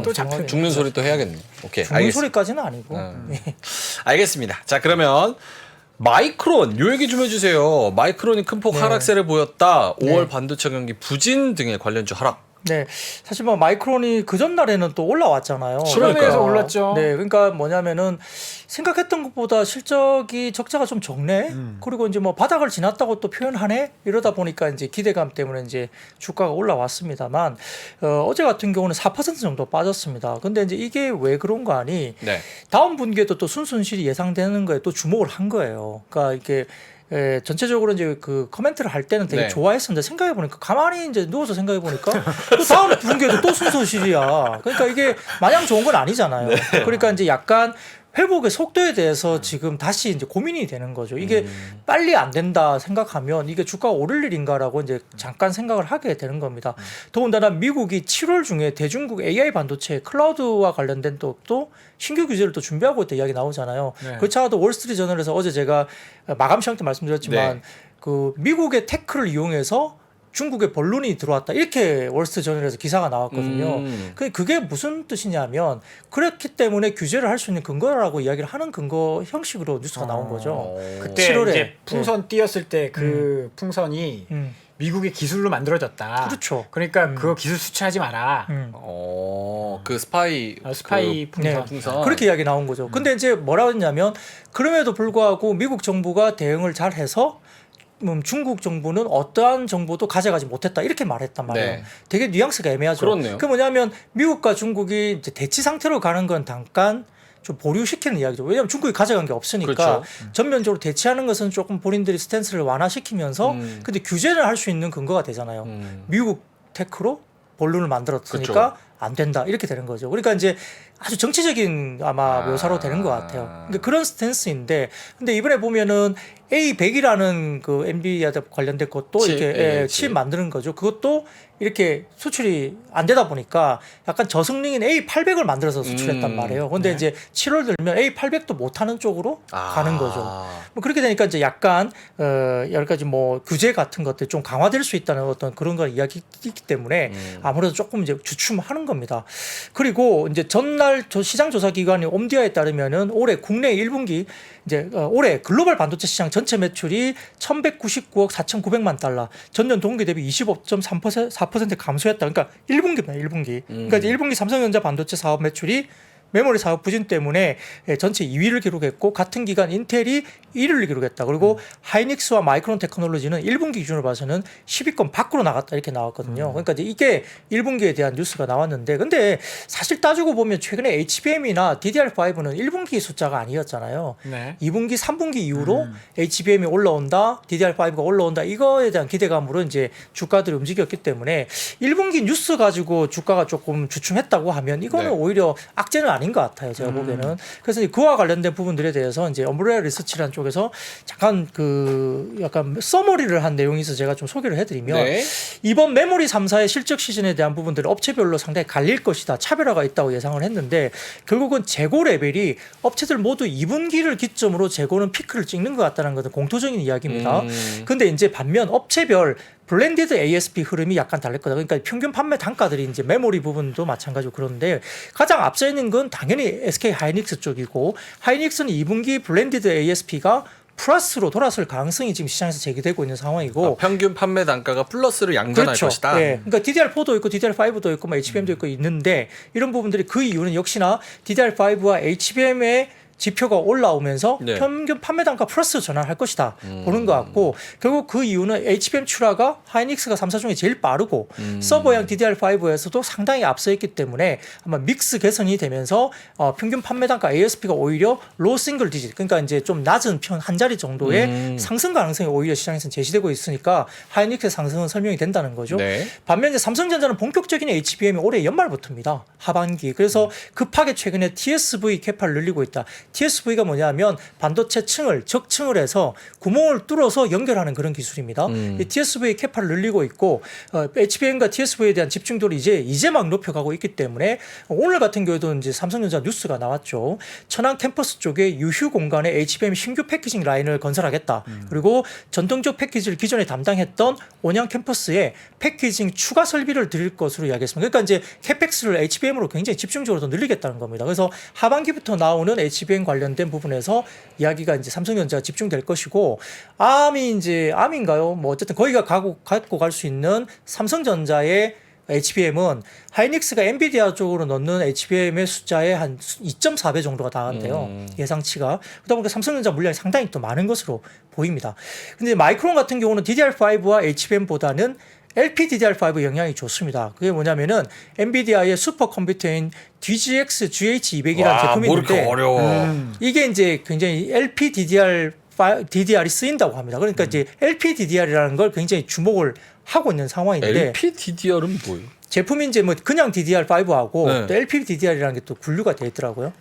또 잡혀. 죽는 소리 또 해야겠네. 오케이, 죽는 알겠습니다. 소리까지는 아니고. 알겠습니다. 자, 그러면 마이크론 요 얘기 좀 해주세요. 마이크론이 큰 폭 네. 하락세를 보였다. 5월 네. 반도체 경기 부진 등의 관련주 하락. 네, 사실 뭐 마이크론이 그 전날에는 또 올라왔잖아요. 실험에서 올랐죠. 네, 그러니까 뭐냐면은 생각했던 것보다 실적이 적자가 좀 적네. 그리고 이제 뭐 바닥을 지났다고 또 표현하네. 이러다 보니까 이제 기대감 때문에 이제 주가가 올라왔습니다만 어제 같은 경우는 4% 정도 빠졌습니다. 근데 이제 이게 왜 그런 거 아니? 네. 다음 분기에도 또 순손실이 예상되는 거에 또 주목을 한 거예요. 그러니까 이게 전체적으로 이제 그 코멘트를 할 때는 되게 네. 좋아했었는데 생각해 보니까 가만히 이제 누워서 생각해 보니까 또 다음 분기에도 또 순손실이야. 그러니까 이게 마냥 좋은 건 아니잖아요. 그러니까 이제 약간 회복의 속도에 대해서 지금 다시 이제 고민이 되는 거죠. 이게 빨리 안 된다 생각하면 이게 주가가 오를 일인가라고 이제 잠깐 생각을 하게 되는 겁니다. 더군다나 미국이 7월 중에 대중국 AI 반도체 클라우드와 관련된 또 신규 규제를 또 준비하고 있다 이야기 나오잖아요. 네. 그 차도 월스트리트저널에서 어제 제가 마감 시간 때 말씀드렸지만 네. 그 미국의 테크를 이용해서 중국에 벌룬이 들어왔다 이렇게 월스트리트저널에서 기사가 나왔거든요. 그게 무슨 뜻이냐면 그렇기 때문에 규제를 할 수 있는 근거라고 이야기를 하는 근거 형식으로 뉴스가 나온 거죠. 그때 7월에. 이제 풍선 띄었을 때 그 풍선이 미국의 기술로 만들어졌다. 그렇죠. 그러니까 그거 기술 수출하지 마라. 그 스파이 스파이 그 풍선. 풍선. 그렇게 이야기 나온 거죠. 근데 이제 뭐라고 했냐면 그럼에도 불구하고 미국 정부가 대응을 잘 해서 중국 정부는 어떠한 정보도 가져가지 못했다 이렇게 말했단 말이에요. 네. 되게 뉘앙스가 애매하죠. 그렇네요. 그 뭐냐면 미국과 중국이 이제 대치 상태로 가는 건 잠깐 좀 보류시키는 이야기죠. 왜냐하면 중국이 가져간 게 없으니까 그렇죠. 전면적으로 대치하는 것은 조금 본인들이 스탠스를 완화시키면서 근데 규제를 할 수 있는 근거가 되잖아요. 미국 테크로 본론을 만들었으니까 그렇죠. 안 된다 이렇게 되는 거죠. 그러니까 이제 아주 정치적인 아마 묘사로 되는 것 같아요. 그러니까 그런 스탠스인데 근데 이번에 보면은 A100이라는 그 엔비디아 관련된 것도 칩, 이렇게 칩. 칩 만드는 거죠. 그것도 이렇게 수출이 안 되다 보니까 약간 저승링인 A800을 만들어서 수출했단 말이에요. 근데 네. 이제 7월 들면 A800도 못하는 쪽으로 가는 거죠. 아. 뭐 그렇게 되니까 이제 약간 여러 가지 뭐 규제 같은 것들 좀 강화될 수 있다는 어떤 그런 걸 이야기했기 때문에 아무래도 조금 이제 주춤하는 겁니다. 그리고 이제 전날 시장 조사 기관이 옴디아에 따르면은 올해 국내 1분기 이제 올해 글로벌 반도체 시장 전체 매출이 1,199억 4,900만 달러, 전년 동기 대비 25.4% 감소했다. 그러니까 1분기입니다. 1분기. 그러니까 이제 1분기 삼성전자 반도체 사업 매출이 메모리 사업 부진 때문에 전체 2위를 기록했고 같은 기간 인텔이 1위를 기록했다. 그리고 하이닉스와 마이크론 테크놀로지는 1분기 기준으로 봐서는 10위권 밖으로 나갔다 이렇게 나왔거든요. 그러니까 이제 이게 1분기에 대한 뉴스가 나왔는데 근데 사실 따지고 보면 최근에 HBM이나 DDR5는 1분기 숫자가 아니었잖아요. 네. 2분기, 3분기 이후로 HBM이 올라온다, DDR5가 올라온다 이거에 대한 기대감으로 이제 주가들이 움직였기 때문에 1분기 뉴스 가지고 주가가 조금 주춤했다고 하면 이거는 네. 오히려 악재는 아닌 것 같아요. 제가 보기에는. 그래서 이제 그와 관련된 부분들에 대해서 이제 엄브레라 리서치라는 쪽에서 잠깐 그 약간 서머리를 한 내용이 있어서 제가 좀 소개를 해드리면 네. 이번 메모리 3사의 실적 시즌에 대한 부분들은 업체별로 상당히 갈릴 것이다. 차별화가 있다고 예상을 했는데 결국은 재고 레벨이 업체들 모두 2분기를 기점으로 재고는 피크를 찍는 것 같다는 것은 공통적인 이야기입니다. 근데 이제 반면 업체별 블렌디드 ASP 흐름이 약간 다를 거다. 그러니까 평균 판매 단가들이 이제 메모리 부분도 마찬가지고 그런데 가장 앞서 있는 건 당연히 SK 하이닉스 쪽이고 하이닉스는 2분기 블렌디드 ASP가 플러스로 돌아설 가능성이 지금 시장에서 제기되고 있는 상황이고 평균 판매 단가가 플러스를 양전할 그렇죠. 것이다. 네. 그러니까 DDR4도 있고 DDR5도 있고 뭐 HBM도 있고 있는데 이런 부분들이 그 이유는 역시나 DDR5와 HBM의 지표가 올라오면서 네. 평균 판매 단가 플러스 전환할 것이다 보는 것 같고 결국 그 이유는 HBM 출하가 하이닉스가 3사 중에 제일 빠르고 서버형 DDR5에서도 상당히 앞서 있기 때문에 아마 믹스 개선이 되면서 평균 판매 단가 ASP가 오히려 로 싱글 디짓 그러니까 이제 좀 낮은 편 한 자리 정도의 상승 가능성이 오히려 시장에서는 제시되고 있으니까 하이닉스의 상승은 설명이 된다는 거죠. 네. 반면 이제 삼성전자는 본격적인 HBM이 올해 연말부터입니다. 하반기. 그래서 급하게 최근에 TSV 캐파를 늘리고 있다. TSV가 뭐냐면 반도체 층을 적층을 해서 구멍을 뚫어서 연결하는 그런 기술입니다. 이 TSV 캐파를 늘리고 있고 HBM과 TSV에 대한 집중도를 이제 막 높여가고 있기 때문에 오늘 같은 경우에도 이제 삼성전자 뉴스가 나왔죠. 천안 캠퍼스 쪽에 유휴 공간에 HBM 신규 패키징 라인을 건설하겠다. 그리고 전통적 패키지를 기존에 담당했던 온양 캠퍼스에 패키징 추가 설비를 드릴 것으로 이야기했습니다. 그러니까 이제 캐펙스를 HBM으로 굉장히 집중적으로 더 늘리겠다는 겁니다. 그래서 하반기부터 나오는 HBM 관련된 부분에서 이야기가 이제 삼성전자가 집중될 것이고 암인가요? 뭐 어쨌든 거기가 갖고 갈 수 있는 삼성전자의 HBM은 하이닉스가 엔비디아 쪽으로 넣는 HBM의 숫자의 한 2.4배 정도가 나간대요. 예상치가. 그러다 보니까 삼성전자 물량이 상당히 또 많은 것으로 보입니다. 근데 마이크론 같은 경우는 DDR5와 HBM보다는 LPDDR5 영향이 좋습니다. 그게 뭐냐면은 엔비디아의 슈퍼컴퓨터인 DGX GH200이라는 제품이 뭐 이렇게 있는데 어려워. 이게 이제 굉장히 DDR이 쓰인다고 합니다. 그러니까 이제 LPDDR이라는 걸 굉장히 주목을 하고 있는 상황인데 LPDDR은 뭐예요? 제품이 이제 뭐 그냥 DDR5하고 네. 또 LPDDR이라는 게 또 분류가 되어 있더라고요.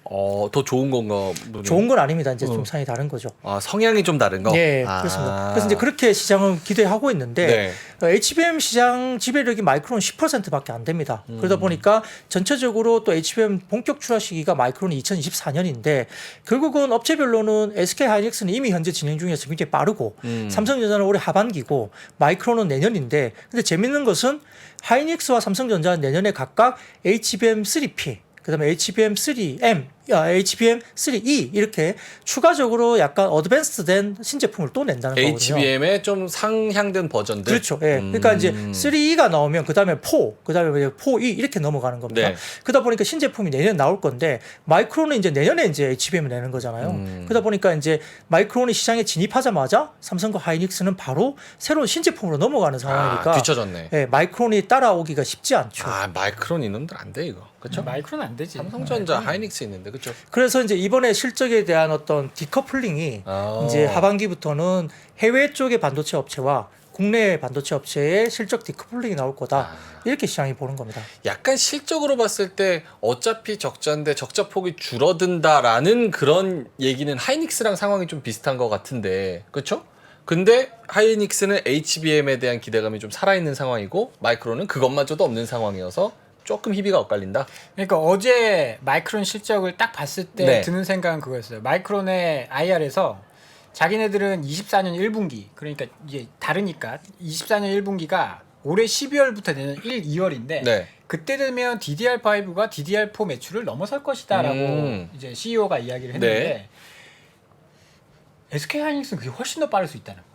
더 좋은 건가? 좋은 건 아닙니다. 이제 좀 상이 다른 거죠. 성향이 좀 다른 거? 네, 그렇습니다. 그래서 이제 그렇게 시장을 기대하고 있는데 HBM 시장 지배력이 마이크론 10%밖에 안 됩니다. 그러다 보니까 전체적으로 또 HBM 본격 출하 시기가 마이크론이 2024년인데 결국은 업체별로는 SK 하이닉스는 이미 현재 진행 중이어서 굉장히 빠르고 삼성전자는 올해 하반기고 마이크론은 내년인데 근데 재밌는 것은 하이닉스와 삼성전자는 내년에 각각 HBM3P 그다음에 HBM3M, HBM3E 이렇게 추가적으로 약간 어드밴스드된 신제품을 또 낸다는 거거든요. HBM의 좀 상향된 버전들. 그렇죠. 예. 그러니까 이제 3E가 나오면 그다음에 4, 그다음에 4E 이렇게 넘어가는 겁니다. 네. 그러다 보니까 신제품이 내년 나올 건데 마이크론은 이제 내년에 이제 HBM을 내는 거잖아요. 그러다 보니까 이제 마이크론이 시장에 진입하자마자 삼성과 하이닉스는 바로 새로운 신제품으로 넘어가는 상황이니까 뒤쳐졌네. 예, 마이크론이 따라오기가 쉽지 않죠. 마이크론 이놈들 안 돼 이거. 그렇죠? 마이크론은 안 되지. 삼성전자, 하이닉스 있는데 그렇죠? 그래서 이제 이번에 실적에 대한 어떤 디커플링이 이제 하반기부터는 해외 쪽의 반도체 업체와 국내 반도체 업체의 실적 디커플링이 나올 거다. 이렇게 시장이 보는 겁니다. 약간 실적으로 봤을 때 어차피 적자인데 적자 폭이 줄어든다라는 그런 얘기는 하이닉스랑 상황이 좀 비슷한 것 같은데 그렇죠? 근데 하이닉스는 HBM에 대한 기대감이 좀 살아있는 상황이고 마이크론은 그것마저도 없는 상황이어서 조금 희비가 엇갈린다. 그러니까 어제 마이크론 실적을 딱 봤을 때 드는 생각은 그거였어요. 마이크론의 IR에서 자기네들은 24년 1분기 그러니까 이제 다르니까 24년 1분기가 올해 12월부터 내년 1, 2월인데 그때 되면 DDR5가 DDR4 매출을 넘어설 것이다라고 이제 CEO가 이야기를 했는데 SK 하이닉스는 그게 훨씬 더 빠를 수 있다는 거지.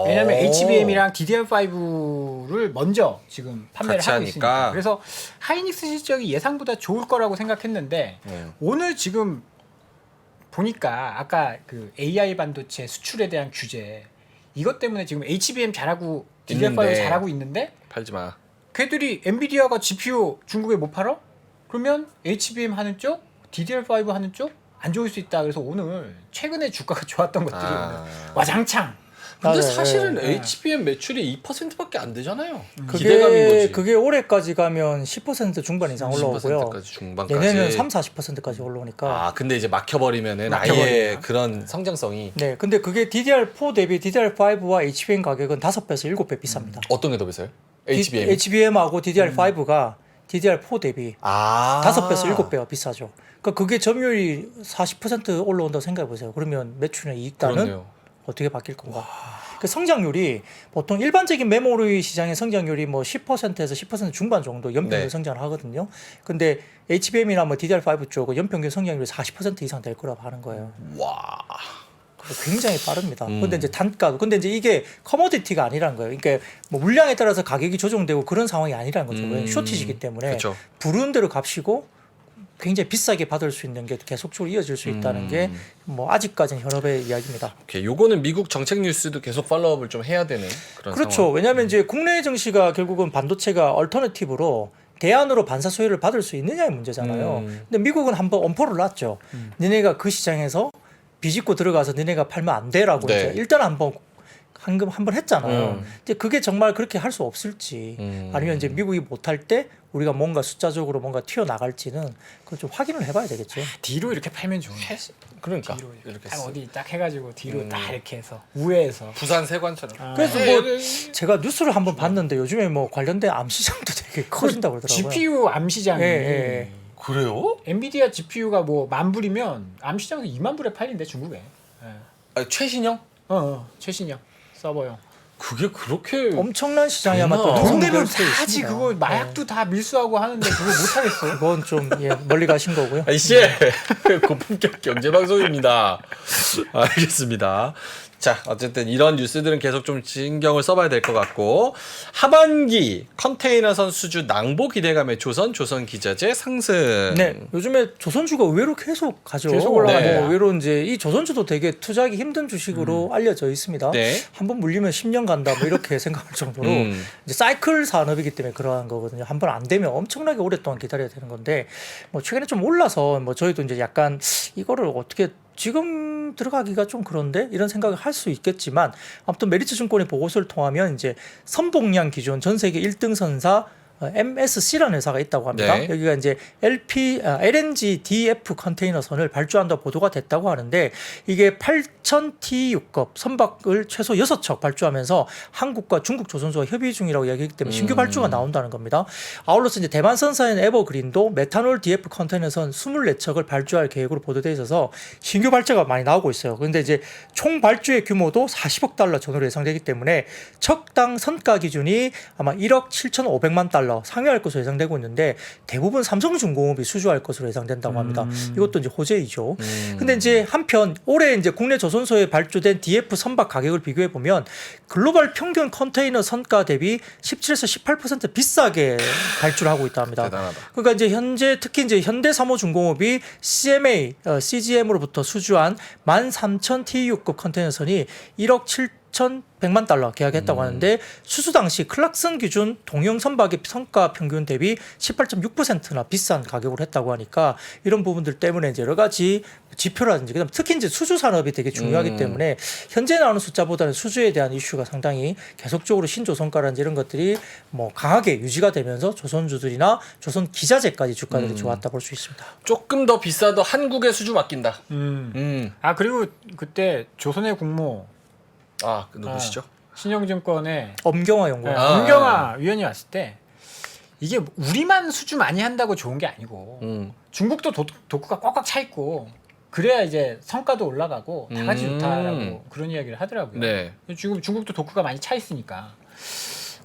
왜냐하면 HBM이랑 DDR5를 먼저 지금 판매를 하고 있으니까. 그래서 하이닉스 실적이 예상보다 좋을 거라고 생각했는데 오늘 지금 보니까 아까 그 AI 반도체 수출에 대한 규제 이것 때문에 지금 HBM 잘하고 DDR5 잘하고 있는데 팔지 마. 걔들이 엔비디아가 GPU 중국에 못 팔아? 그러면 HBM 하는 쪽, DDR5 하는 쪽 안 좋을 수 있다. 그래서 오늘 최근에 주가가 좋았던 것들이 와장창. 근데 맞아요. 사실은 HBM 매출이 2%밖에 안 되잖아요. 기대감인 거지. 그게 올해까지 가면 10% 중반 이상 올라오고요. 10%까지 중반까지. 내년에는 3-40%까지 올라오니까. 근데 이제 막혀버리면은 아예 그런 성장성이. 네, 근데 그게 DDR4 대비 DDR5와 HBM 가격은 5배에서 7배 비쌉니다. 어떤 게 더 비싸요? HBM. HBM하고 DDR5가 DDR4 대비 5배에서 7배가 비싸죠. 그러니까 그게 점유율이 40% 올라온다고 생각해 보세요. 그러면 매출의 이익단은 어떻게 바뀔 건가? 그 성장률이 보통 일반적인 메모리 시장의 성장률이 뭐 10%에서 10% 중반 정도 연평균 성장을 하거든요. 근데 HBM이나 뭐 DDR5 쪽은 연평균 성장률이 40% 이상 될 거라고 하는 거예요. 와. 굉장히 빠릅니다. 근데 이제 단가도, 근데 이제 이게 커머디티가 아니라는 거예요. 그러니까 뭐 물량에 따라서 가격이 조정되고 그런 상황이 아니라는 거죠. 왜 쇼티지기 때문에 부르는 대로 값이고 굉장히 비싸게 받을 수 있는 게 계속적으로 이어질 수 있다는 게 뭐 아직까지는 현업의 이야기입니다. 오케이, 요거는 미국 정책 뉴스도 계속 팔로우업을 좀 해야 되는 그런 그렇죠. 상황. 왜냐하면 이제 국내 증시가 결국은 반도체가 얼터너티브로 대안으로 반사 수혜를 받을 수 있느냐의 문제잖아요. 근데 미국은 한번 엄포를 놨죠. 니네가 그 시장에서 비집고 들어가서 니네가 팔면 안 돼라고 이제 일단 한번 한번 했잖아요. 이제 그게 정말 그렇게 할 수 없을지 아니면 이제 미국이 못할 때 우리가 뭔가 숫자적으로 뭔가 튀어나갈지는 그걸 좀 확인을 해봐야 되겠죠. 뒤로 이렇게 팔면 좋은데. 그러니까 뒤로 이렇게 딱 어디 딱 해가지고 뒤로 딱 이렇게 해서 우회해서. 부산 세관처럼. 그래서 뭐 제가 뉴스를 한번 봤는데 요즘에 뭐 관련된 암 시장도 되게 커진다고 그러더라고요. GPU 암 시장이 그래요? 엔비디아 GPU가 뭐 10,000불이면 암 시장에서 20,000불에 팔린대 중국에. 아니, 최신형? 최신형 서버용. 그게 그렇게 엄청난 시장이야말로 되나? 또 돈 되면 연결돼 다 하지. 있습니다. 그거 마약도 다 밀수하고 하는데 그거 못 하겠어. 그건 좀 멀리 가신 거고요. 아이씨 고품격 경제 방송입니다. 알겠습니다. 자, 어쨌든 이런 뉴스들은 계속 좀 신경을 써봐야 될 것 같고, 하반기 컨테이너선 수주 낭보 기대감에 조선 기자재 상승. 네, 요즘에 조선주가 의외로 계속 가죠. 계속 올라가죠. 뭐 의외로 이제 이 조선주도 되게 투자하기 힘든 주식으로 알려져 있습니다. 네. 한번 물리면 10년 간다, 뭐 이렇게 생각할 정도로 이제 사이클 산업이기 때문에 그러한 거거든요. 한번 안 되면 엄청나게 오랫동안 기다려야 되는 건데, 뭐 최근에 좀 올라서 뭐 저희도 이제 약간 이거를 어떻게 지금 들어가기가 좀 그런데 이런 생각을 할 수 있겠지만 아무튼 메리츠 증권의 보고서를 통하면 이제 선봉량 기준 전 세계 1등 선사 MSC라는 회사가 있다고 합니다. 네. 여기가 이제 LNG DF 컨테이너선을 발주한다 보도가 됐다고 하는데 이게 8,000TU급 선박을 최소 6척 발주하면서 한국과 중국 조선소와 협의 중이라고 이야기하기 때문에 신규 발주가 나온다는 겁니다. 아울러서 이제 대만선사인 에버그린도 메탄올 DF 컨테이너선 24척을 발주할 계획으로 보도돼 있어서 신규 발주가 많이 나오고 있어요. 그런데 이제 총 발주의 규모도 40억 달러 전후로 예상되기 때문에 척당 선가 기준이 아마 1억 7,500만 달러 상회할 것으로 예상되고 있는데 대부분 삼성중공업이 수주할 것으로 예상된다고 합니다. 이것도 이제 호재이죠. 근데 이제 한편 올해 이제 국내 조선소에 발주된 DF 선박 가격을 비교해 보면 글로벌 평균 컨테이너 선가 대비 17에서 18% 비싸게 발주를 하고 있다 합니다. 대단하다. 그러니까 이제 현재 특히 이제 현대사모중공업이 CMA, CGM으로부터 수주한 13,000TU급 컨테이너선이 1억 7,100만 달러 계약했다고 하는데 수주 당시 클락슨 기준 동형 선박의 선가 평균 대비 18.6%나 비싼 가격으로 했다고 하니까 이런 부분들 때문에 이제 여러 가지 지표라든지 그다음 특히 이제 수주 산업이 되게 중요하기 때문에 현재 나오는 숫자보다는 수주에 대한 이슈가 상당히 계속적으로 신조선가라든지 이런 것들이 뭐 강하게 유지가 되면서 조선주들이나 조선 기자재까지 주가들이 좋았다 볼 수 있습니다. 조금 더 비싸도 한국에 수주 맡긴다. 아 그리고 그때 조선의 국모 아, 누구시죠? 신영증권의 엄경화 연구원. 엄경화 위원이 왔을 때 이게 우리만 수주 많이 한다고 좋은 게 아니고 중국도 도크가 꽉꽉 차 있고 그래야 이제 성과도 올라가고 다 같이 좋다라고 그런 이야기를 하더라고요. 네. 지금 중국도 도크가 많이 차 있으니까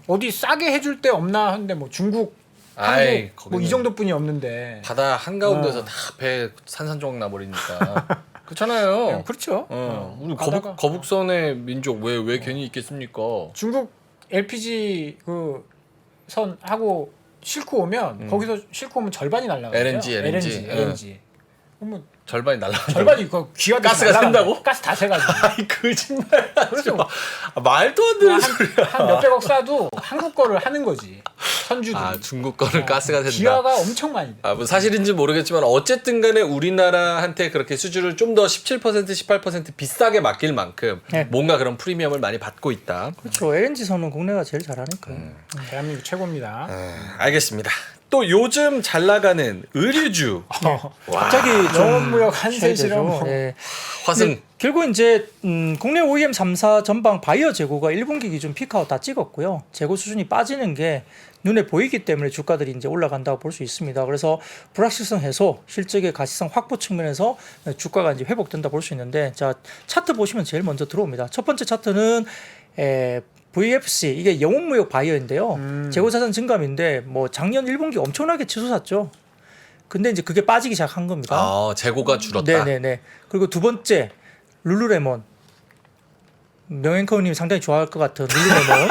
어디 싸게 해줄 데 없나 하는데 뭐 중국, 아이, 한국 뭐 이 정도뿐이 없는데 바다 한가운데서 다 배 산산조각 나버리니까 그렇잖아요. 그렇죠. 우리 가다가 거북선의 민족 왜 괜히 있겠습니까? 중국 LPG 그 선 하고 싣고 오면 거기서 싣고 오면 절반이 날라가요. LNG. 그러면 절반이 날라가. 절반이 그 귀가 가스가 샌다고? 가스 다 새가지고. 거짓말. 그래서 말도 안 되는 소리야. 한 몇백억 싸도 한국 거를 하는 거지. 선주들이. 아, 중국 거는 가스가 샌다. 기화가 엄청 많이 돼. 아, 뭐 사실인지 모르겠지만 어쨌든 간에 우리나라한테 그렇게 수주를 좀 더 17% 18% 비싸게 맡길 만큼 네. 뭔가 그런 프리미엄을 많이 받고 있다. 그렇죠. LNG 선은 국내가 제일 잘하니까. 대한민국 최고입니다. 알겠습니다. 또 요즘 잘 나가는 의류주. 갑자기 영업무역 한세 되죠. 실험. 네. 화승. 근데 결국 이제 국내 OEM 3사 전방 바이어 재고가 1분기 기준 피크아웃 다 찍었고요. 재고 수준이 빠지는 게 눈에 보이기 때문에 주가들이 이제 올라간다고 볼 수 있습니다. 그래서 불확실성 해소, 실적의 가시성 확보 측면에서 주가가 이제 회복된다 볼 수 있는데, 자 차트 보시면 제일 먼저 들어옵니다. 첫 번째 차트는 VFC 이게 영업무역 바이어인데요. 재고 자산 증감인데 뭐 작년 1분기 엄청나게 치솟았죠. 근데 이제 그게 빠지기 시작한 겁니다. 아, 재고가 줄었다. 네네네. 그리고 두 번째 룰루레몬. 명앵커님 상당히 좋아할 것 같은 룰루레몬.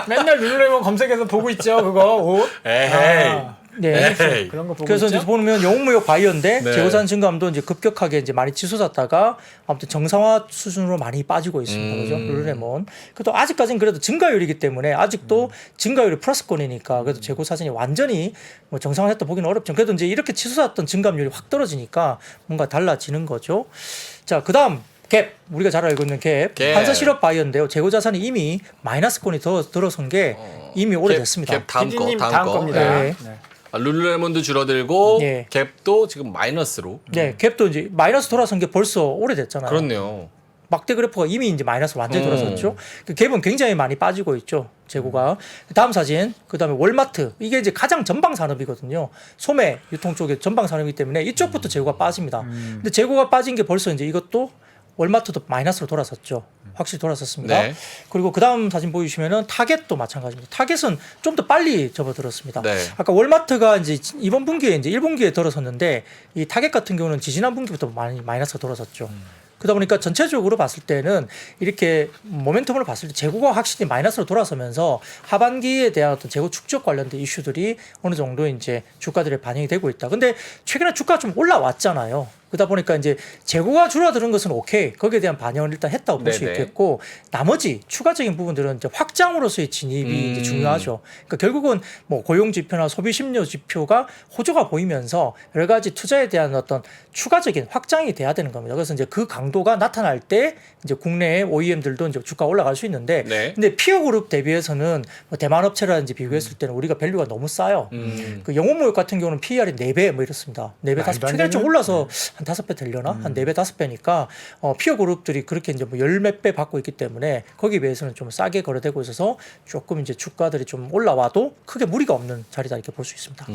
맨날 룰루레몬 검색해서 보고 있죠. 그거 옷. 에헤이. 네. 에헤이. 그런 거 보고 그래서 있죠. 이제 보면 영업무역 바이어인데 네. 재고자산 증감도 이제 급격하게 이제 많이 치솟았다가 아무튼 정상화 수준으로 많이 빠지고 있습니다. 그죠? 룰루레몬. 그래도 아직까지는 그래도 증가율이기 때문에 아직도 증가율이 플러스권이니까 그래도 재고자산이 완전히 뭐 정상화했다 보기는 어렵지만 그래도 이제 이렇게 치솟았던 증감률이 확 떨어지니까 뭔가 달라지는 거죠. 자, 그다음 갭 우리가 잘 알고 있는 갭 갭. 한서 실업 바이오인데요. 재고 자산이 이미 마이너스권이 들어선 게 이미 오래됐습니다. 갭 다음 거, PD님 다음 다음 거. 겁니다. 네. 네. 룰루레몬도 줄어들고 예. 갭도 지금 마이너스로. 네, 갭도 이제 마이너스 돌아선 게 벌써 오래됐잖아요. 그렇네요. 막대 그래프가 이미 이제 마이너스 완전히 돌아섰죠. 그 갭은 굉장히 많이 빠지고 있죠. 재고가. 다음 사진. 그다음에 월마트. 이게 이제 가장 전방 산업이거든요. 소매 유통 쪽의 전방 산업이기 때문에 이쪽부터 재고가 빠집니다. 근데 재고가 빠진 게 벌써 이제 이것도 월마트도 마이너스로 돌아섰죠. 확실히 돌아섰습니다. 네. 그리고 그다음 사진 보여주시면은 타겟도 마찬가지입니다. 타겟은 좀 더 빨리 접어들었습니다. 네. 아까 월마트가 이제 이번 분기에 이제 1분기에 들어섰는데 이 타겟 같은 경우는 지지난 분기부터 많이 마이너스가 돌아섰죠. 그러다 보니까 전체적으로 봤을 때는 이렇게 모멘텀으로 봤을 때 재고가 확실히 마이너스로 돌아서면서 하반기에 대한 어떤 재고 축적 관련된 이슈들이 어느 정도 이제 주가들에 반영이 되고 있다. 근데 최근에 주가가 좀 올라왔잖아요. 그러다 보니까 이제 재고가 줄어드는 것은 오케이. 거기에 대한 반영을 일단 했다고 볼 수 네네. 있겠고 나머지 추가적인 부분들은 이제 확장으로서의 진입이 이제 중요하죠. 그러니까 결국은 뭐 고용 지표나 소비 심리 지표가 호조가 보이면서 여러 가지 투자에 대한 어떤 추가적인 확장이 돼야 되는 겁니다. 그래서 이제 그 강도가 나타날 때 이제 국내의 OEM들도 이제 주가 올라갈 수 있는데 네. 근데 피어 그룹 대비해서는 뭐 대만 업체라든지 비교했을 때는 우리가 밸류가 너무 싸요. 그 영업무역 같은 경우는 PER이 4배 뭐 이렇습니다. 4배, 5배. 말도 안 최근에 좀 되는- 올라서 한 5배 되려나? 한 4배, 5배니까 피어 그룹들이 그렇게 이제 뭐 열 몇 배 받고 있기 때문에 거기에 비해서는 좀 싸게 거래되고 있어서 조금 이제 주가들이 좀 올라와도 크게 무리가 없는 자리다 이렇게 볼 수 있습니다.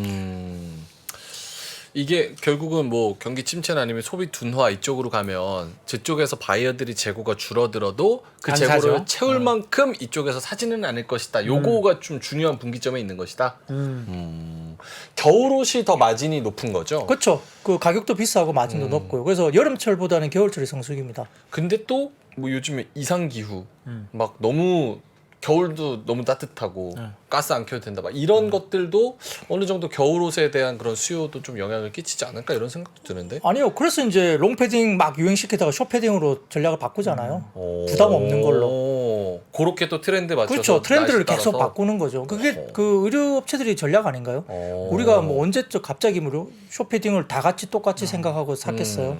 이게 결국은 뭐 경기 침체나 아니면 소비 둔화 이쪽으로 가면 저쪽에서 바이어들이 재고가 줄어들어도 그 안 재고를 사죠. 채울 만큼 이쪽에서 사지는 않을 것이다. 요거가 좀 중요한 분기점에 있는 것이다. 겨울옷이 더 마진이 높은 거죠. 그렇죠. 그 가격도 비싸고 마진도 높고요. 그래서 여름철보다는 겨울철이 성수기입니다. 근데 또 뭐 요즘에 이상 기후 막 너무 겨울도 너무 따뜻하고 가스 안 켜도 된다 막 이런 것들도 어느 정도 겨울옷에 대한 그런 수요도 좀 영향을 끼치지 않을까 이런 생각도 드는데. 아니요. 그래서 이제 롱패딩 막 유행시키다가 숏패딩으로 전략을 바꾸잖아요. 부담 없는 걸로. 그렇게 또 트렌드 맞춰서 그렇죠. 트렌드를 날씨 계속 따라서. 바꾸는 거죠. 그게 그 의류업체들이 전략 아닌가요? 어. 우리가 뭐 언제적 갑자기 뭐 숏패딩을 다 같이 똑같이 생각하고 샀겠어요.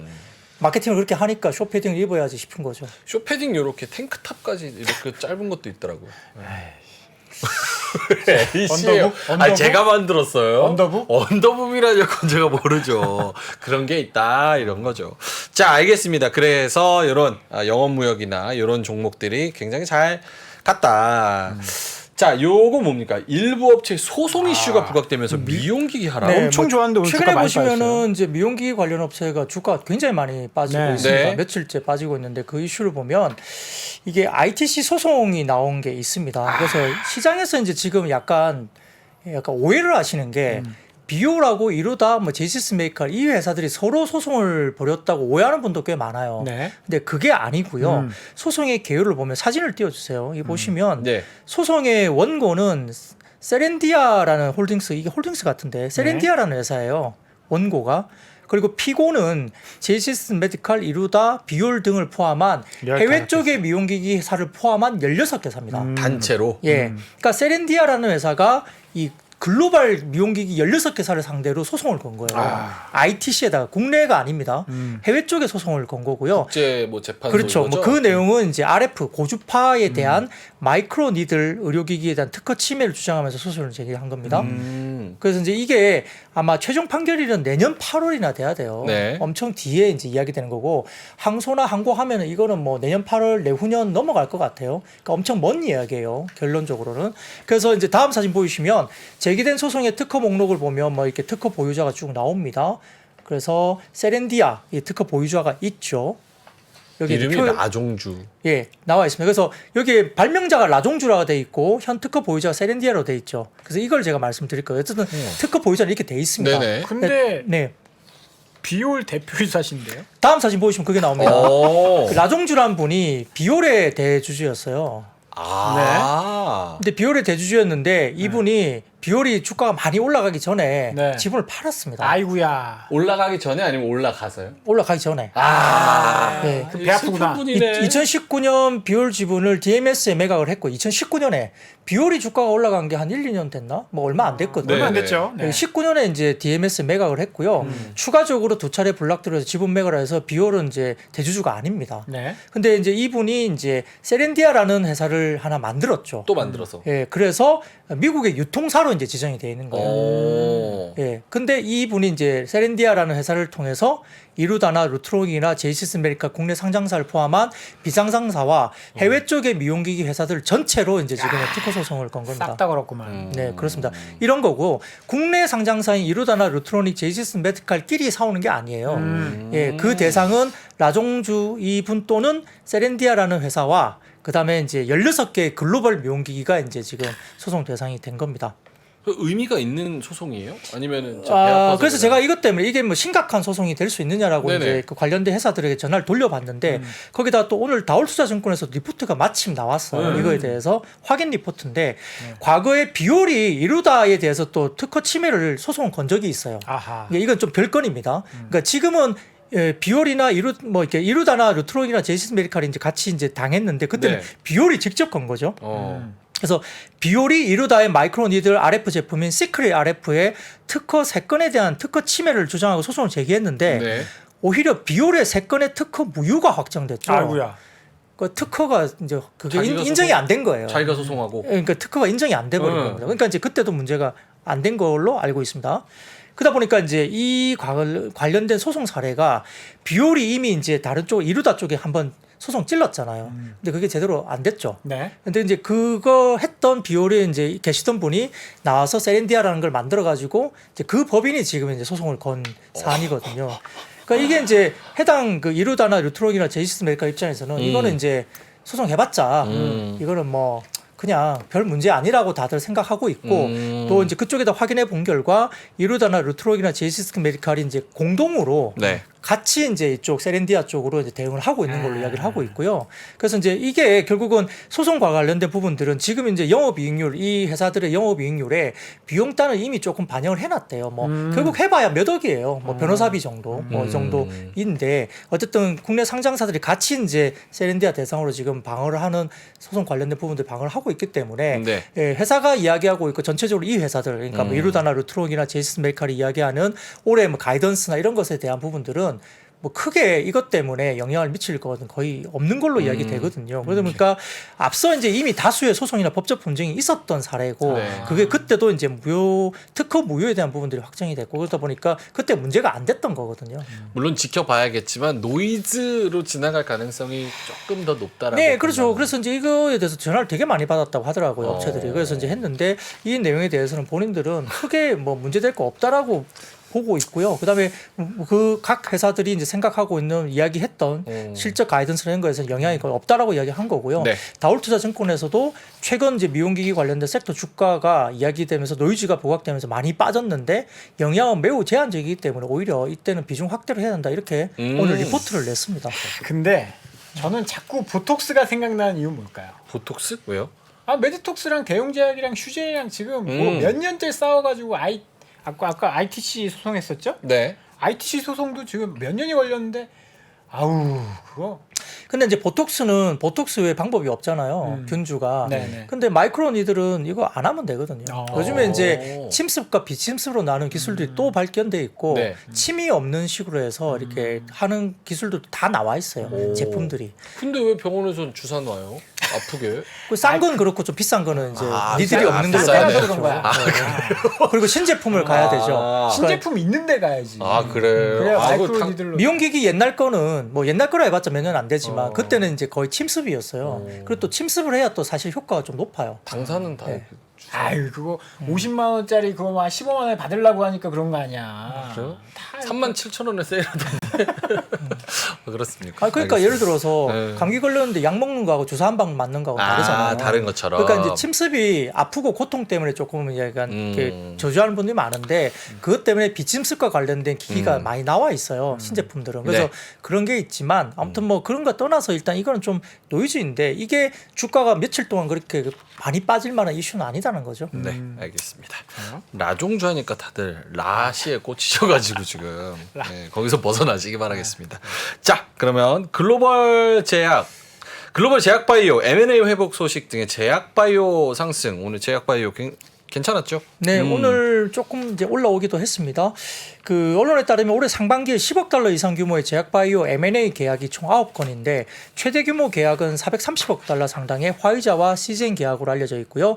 마케팅을 그렇게 하니까 숏패딩을 입어야지 싶은 거죠. 쇼패딩 요렇게 탱크탑까지 이렇게 짧은 것도 있더라고요. 언더북? 아 제가 만들었어요. 언더북? 언더북이라는 건 제가 모르죠. 그런 게 있다 이런 거죠. 자 알겠습니다. 그래서 이런 영업무역이나 이런 종목들이 굉장히 잘 갔다. 자 요거 뭡니까? 일부 업체 소송 이슈가 부각되면서 미용기기 하라. 네, 엄청 좋았는데 오늘 최근에 주가 많이 빠졌어요. 보시면은 이제 미용기기 관련 업체가 주가 굉장히 많이 빠지고 네. 있습니다. 네. 며칠째 빠지고 있는데 그 이슈를 보면 이게 ITC 소송이 나온 게 있습니다. 그래서 시장에서 이제 지금 약간 오해를 하시는 게 비오라고 이루다 뭐 제시스 메이커 이 회사들이 서로 소송을 벌였다고 오해하는 분도 꽤 많아요. 네. 근데 그게 아니고요. 소송의 개요를 보면 사진을 띄워주세요. 이 보시면 네. 소송의 원고는 세렌디아라는 홀딩스, 이게 홀딩스 같은데 세렌디아라는 회사예요. 원고가. 그리고 피고는 제시스 메디칼, 이루다, 비올 등을 포함한 해외 쪽의 미용기기 회사를 포함한 16개사입니다. 단체로. 예. 그러니까 세렌디아라는 회사가 이 글로벌 미용기기 16개사를 상대로 소송을 건 거예요. ITC에다가 국내가 아닙니다. 해외 쪽에 소송을 건 거고요. 국제 뭐 재판소 그렇죠. 뭐 그 내용은 이제 RF 고주파에 대한 마이크로 니들 의료기기에 대한 특허 침해를 주장하면서 소송을 제기한 겁니다. 그래서 이제 이게 아마 최종 판결일은 내년 8월이나 돼야 돼요. 네. 엄청 뒤에 이제 이야기되는 거고 항소나 항고하면은 이거는 뭐 내년 8월 내후년 넘어갈 것 같아요. 그러니까 엄청 먼 이야기예요. 결론적으로는. 그래서 이제 다음 사진 보이시면 제기된 소송의 특허 목록을 보면 뭐 이렇게 특허 보유자가 쭉 나옵니다. 그래서 세렌디아 이 특허 보유자가 있죠. 여기 이름이 표- 나종주. 예, 나와 있습니다. 그래서 여기에 발명자가 라종주라고 돼 있고 현 특허 보유자가 세렌디아로 돼 있죠. 그래서 이걸 제가 말씀드릴 거예요. 어쨌든 특허 보유자는 이렇게 돼 있습니다. 네네. 근데 네. 비올 대표이사신데요? 다음 사진 보시면 그게 나옵니다. 오. 그 라종주란 분이 비올의 대주주였어요. 아. 근데 비올의 대주주였는데 이분이 비올이 주가가 많이 올라가기 전에 네. 지분을 팔았습니다. 아이고야. 올라가기 전에 아니면 올라가서요? 올라가기 전에. 네. 배 아프구나. 2019년 비올 지분을 DMS에 매각을 했고 2019년에 비올이 주가가 올라간 게 한 1, 2년 됐나? 뭐 얼마 안 됐거든요. 얼마 안 네. 됐죠. 네. 19년에 이제 DMS 매각을 했고요. 추가적으로 2차례 블락들어서 지분 매각을 해서 비올은 이제 대주주가 아닙니다. 네. 근데 이제 이분이 이제 세렌디아라는 회사를 하나 만들었죠. 또 만들어서. 예, 그래서 미국의 유통사로 이제 지정이 되어 있는 거예요. 오. 예, 근데 이분이 이제 세렌디아라는 회사를 통해서 이루다나 루트론이나 제이시스메리카 국내 상장사를 포함한 비상장사와 해외 쪽의 미용기기 회사들 전체로 이제 지금 특허 소송을 건 겁니다. 싹 다 걸었구만. 네, 그렇습니다. 이런 거고 국내 상장사인 이루다나 루트로닉 제이시스 메디칼끼리 사오는 게 아니에요. 예, 그 대상은 라종주 이분 또는 세렌디아라는 회사와 그다음에 이제 16개의 글로벌 미용기기가 이제 지금 소송 대상이 된 겁니다. 그 의미가 있는 소송이에요? 아니면은 배 아파서 그래서 제가 이것 때문에 이게 뭐 심각한 소송이 될 수 있느냐라고 네네. 이제 그 관련된 회사들에게 전화를 돌려봤는데 거기다 또 오늘 다올투자증권에서 리포트가 마침 나왔어요. 이거에 대해서 확인 리포트인데 과거에 비올이 이루다에 대해서 또 특허 침해를 소송을 건 적이 있어요. 아하. 이건 좀 별건입니다. 그러니까 지금은 비올이나 이렇게 이루다나 루트론이나 제이시스 메디칼이 이제 같이 이제 당했는데 그때는 네. 비올이 직접 건 거죠. 그래서 비올이 이루다의 마이크로 니들 RF 제품인 시크릿 RF의 특허 3건에 대한 특허 침해를 주장하고 소송을 제기했는데 네. 오히려 비올의 3건의 특허 무효가 확정됐죠. 아이고야. 그 특허가 이제 그게 자기가 인정이 안 된 거예요. 자기가 소송하고. 그러니까 특허가 인정이 안 돼 버린 겁니다. 그러니까 이제 그때도 문제가 안 된 걸로 알고 있습니다. 그러다 보니까 이제 이 관련된 소송 사례가 비올이 이미 이제 다른 쪽 이루다 쪽에 한번 소송 찔렀잖아요. 근데 그게 제대로 안 됐죠. 네. 근데 이제 그거 했던 비올에 이제 계시던 분이 나와서 세렌디아라는 걸 만들어 가지고 이제 그 법인이 지금 이제 소송을 건 사안이거든요. 그러니까 이게 이제 해당 그 이루다나 루트론이나 제이시스 메디칼 입장에서는 이거는 이제 소송해봤자 이거는 뭐 그냥 별 문제 아니라고 다들 생각하고 있고 또 이제 그쪽에다 확인해 본 결과 이루다나 루트론이나 제이시스 메디칼이 이제 공동으로 네. 같이 이제 이쪽 세렌디아 쪽으로 이제 대응을 하고 있는 걸로 이야기를 하고 있고요. 그래서 이제 이게 결국은 소송과 관련된 부분들은 지금 이제 영업이익률 이 회사들의 영업이익률에 비용단을 이미 조금 반영을 해놨대요. 뭐 결국 해봐야 몇 억이에요. 뭐 변호사비 정도 뭐 이 정도인데 어쨌든 국내 상장사들이 같이 이제 세렌디아 대상으로 지금 방어를 하는 소송 관련된 부분들 방어를 하고 있기 때문에 네. 예, 회사가 이야기하고 있고 전체적으로 이 회사들 그러니까 뭐 이루다나 루트론이나 제이시스 메디칼이 이야기하는 올해 뭐 가이던스나 이런 것에 대한 부분들은 뭐 크게 이것 때문에 영향을 미칠 것은 거의 없는 걸로 이야기되거든요. 그러다 보니까 앞서 이제 이미 다수의 소송이나 법적 분쟁이 있었던 사례고 네. 그게 그때도 이제 특허 무효에 대한 부분들이 확정이 됐고 그러다 보니까 그때 문제가 안 됐던 거거든요. 물론 지켜봐야겠지만 노이즈로 지나갈 가능성이 조금 더 높다라고. 네, 그렇죠. 본다면. 그래서 이제 이거에 대해서 전화를 되게 많이 받았다고 하더라고요, 업체들이. 그래서 이제 했는데 이 내용에 대해서는 본인들은 크게 뭐 문제될 거 없다라고 보고 있고요. 그다음에 그 각 회사들이 이제 생각하고 있는 이야기했던 실적 가이던스 이런 거에서 영향이 거의 없다라고 이야기한 거고요. 네. 다올투자증권에서도 최근 이제 미용기기 관련된 섹터 주가가 이야기되면서 노이즈가 부각되면서 많이 빠졌는데 영향은 매우 제한적이기 때문에 오히려 이때는 비중 확대를 해야 한다 이렇게 오늘 리포트를 냈습니다. 근데 저는 자꾸 보톡스가 생각나는 이유는 뭘까요? 보톡스? 왜요? 메디톡스랑 대용제약이랑 휴제이랑 지금 뭐 몇 년째 싸워가지고 아까 ITC 소송했었죠? 네. ITC 소송도 지금 몇 년이 걸렸는데 아우 그거 근데 이제 보톡스 외에 방법이 없잖아요. 균주가. 네네. 근데 마이크로니들은 이거 안 하면 되거든요. 요즘에 이제 침습과 비침습으로 나는 기술들이 또 발견돼 있고 네. 침이 없는 식으로 해서 이렇게 하는 기술도 다 나와 있어요. 제품들이. 근데 왜 병원에서는 주사 놔요? 아프게? 싼 건 그렇고 좀 비싼 거는 이제 아, 니들이 비싸- 없는 걸로 비싸네. 가야 비싸서 되죠. 그런 거야. 그리고 신제품을 가야 되죠. 신제품 있는데 가야지. 아 그래요? 그래야 아, 그거 마이크로니들로. 미용기기 옛날 거는 뭐 옛날 거라 해봤자 몇 년 안 되지만 그때는 이제 거의 침습이었어요. 그리고 또 침습을 해야 또 사실 효과가 좀 높아요. 당사는 다. 네. 아유 그거 50만 원짜리 그거 막 15만 원에 받으려고 하니까 그런 거 아니야. 그래요? 다 37,000원에 세일하던. 그렇습니까? 그러니까 알겠습니다. 예를 들어서 네. 감기 걸렸는데 약 먹는 거하고 주사 한 방 맞는 거하고 다르잖아요. 다른 것처럼. 그러니까 이제 침습이 아프고 고통 때문에 조금 약간 이렇게 저주하는 분들이 많은데 그것 때문에 비침습과 관련된 기기가 많이 나와 있어요. 신제품들은. 그래서 네. 그런 게 있지만 아무튼 뭐 그런 거 떠나서 일단 이거는 좀 노이즈인데 이게 주가가 며칠 동안 그렇게 많이 빠질 만한 이슈는 아니다는 거죠. 네, 알겠습니다. 라종주 하니까 다들 라시에 꽂히셔가지고 지금 네, 거기서 벗어나시기 바라겠습니다. 자, 그러면 글로벌 제약바이오 M&A 회복 소식 등의 제약바이오 상승. 오늘 제약바이오 괜찮았죠? 네, 오늘 조금 이제 올라오기도 했습니다. 그 언론에 따르면 올해 상반기에 10억 달러 이상 규모의 제약바이오 M&A 계약이 총 9건인데 최대 규모 계약은 430억 달러 상당의 화이자와 시젠 계약으로 알려져 있고요.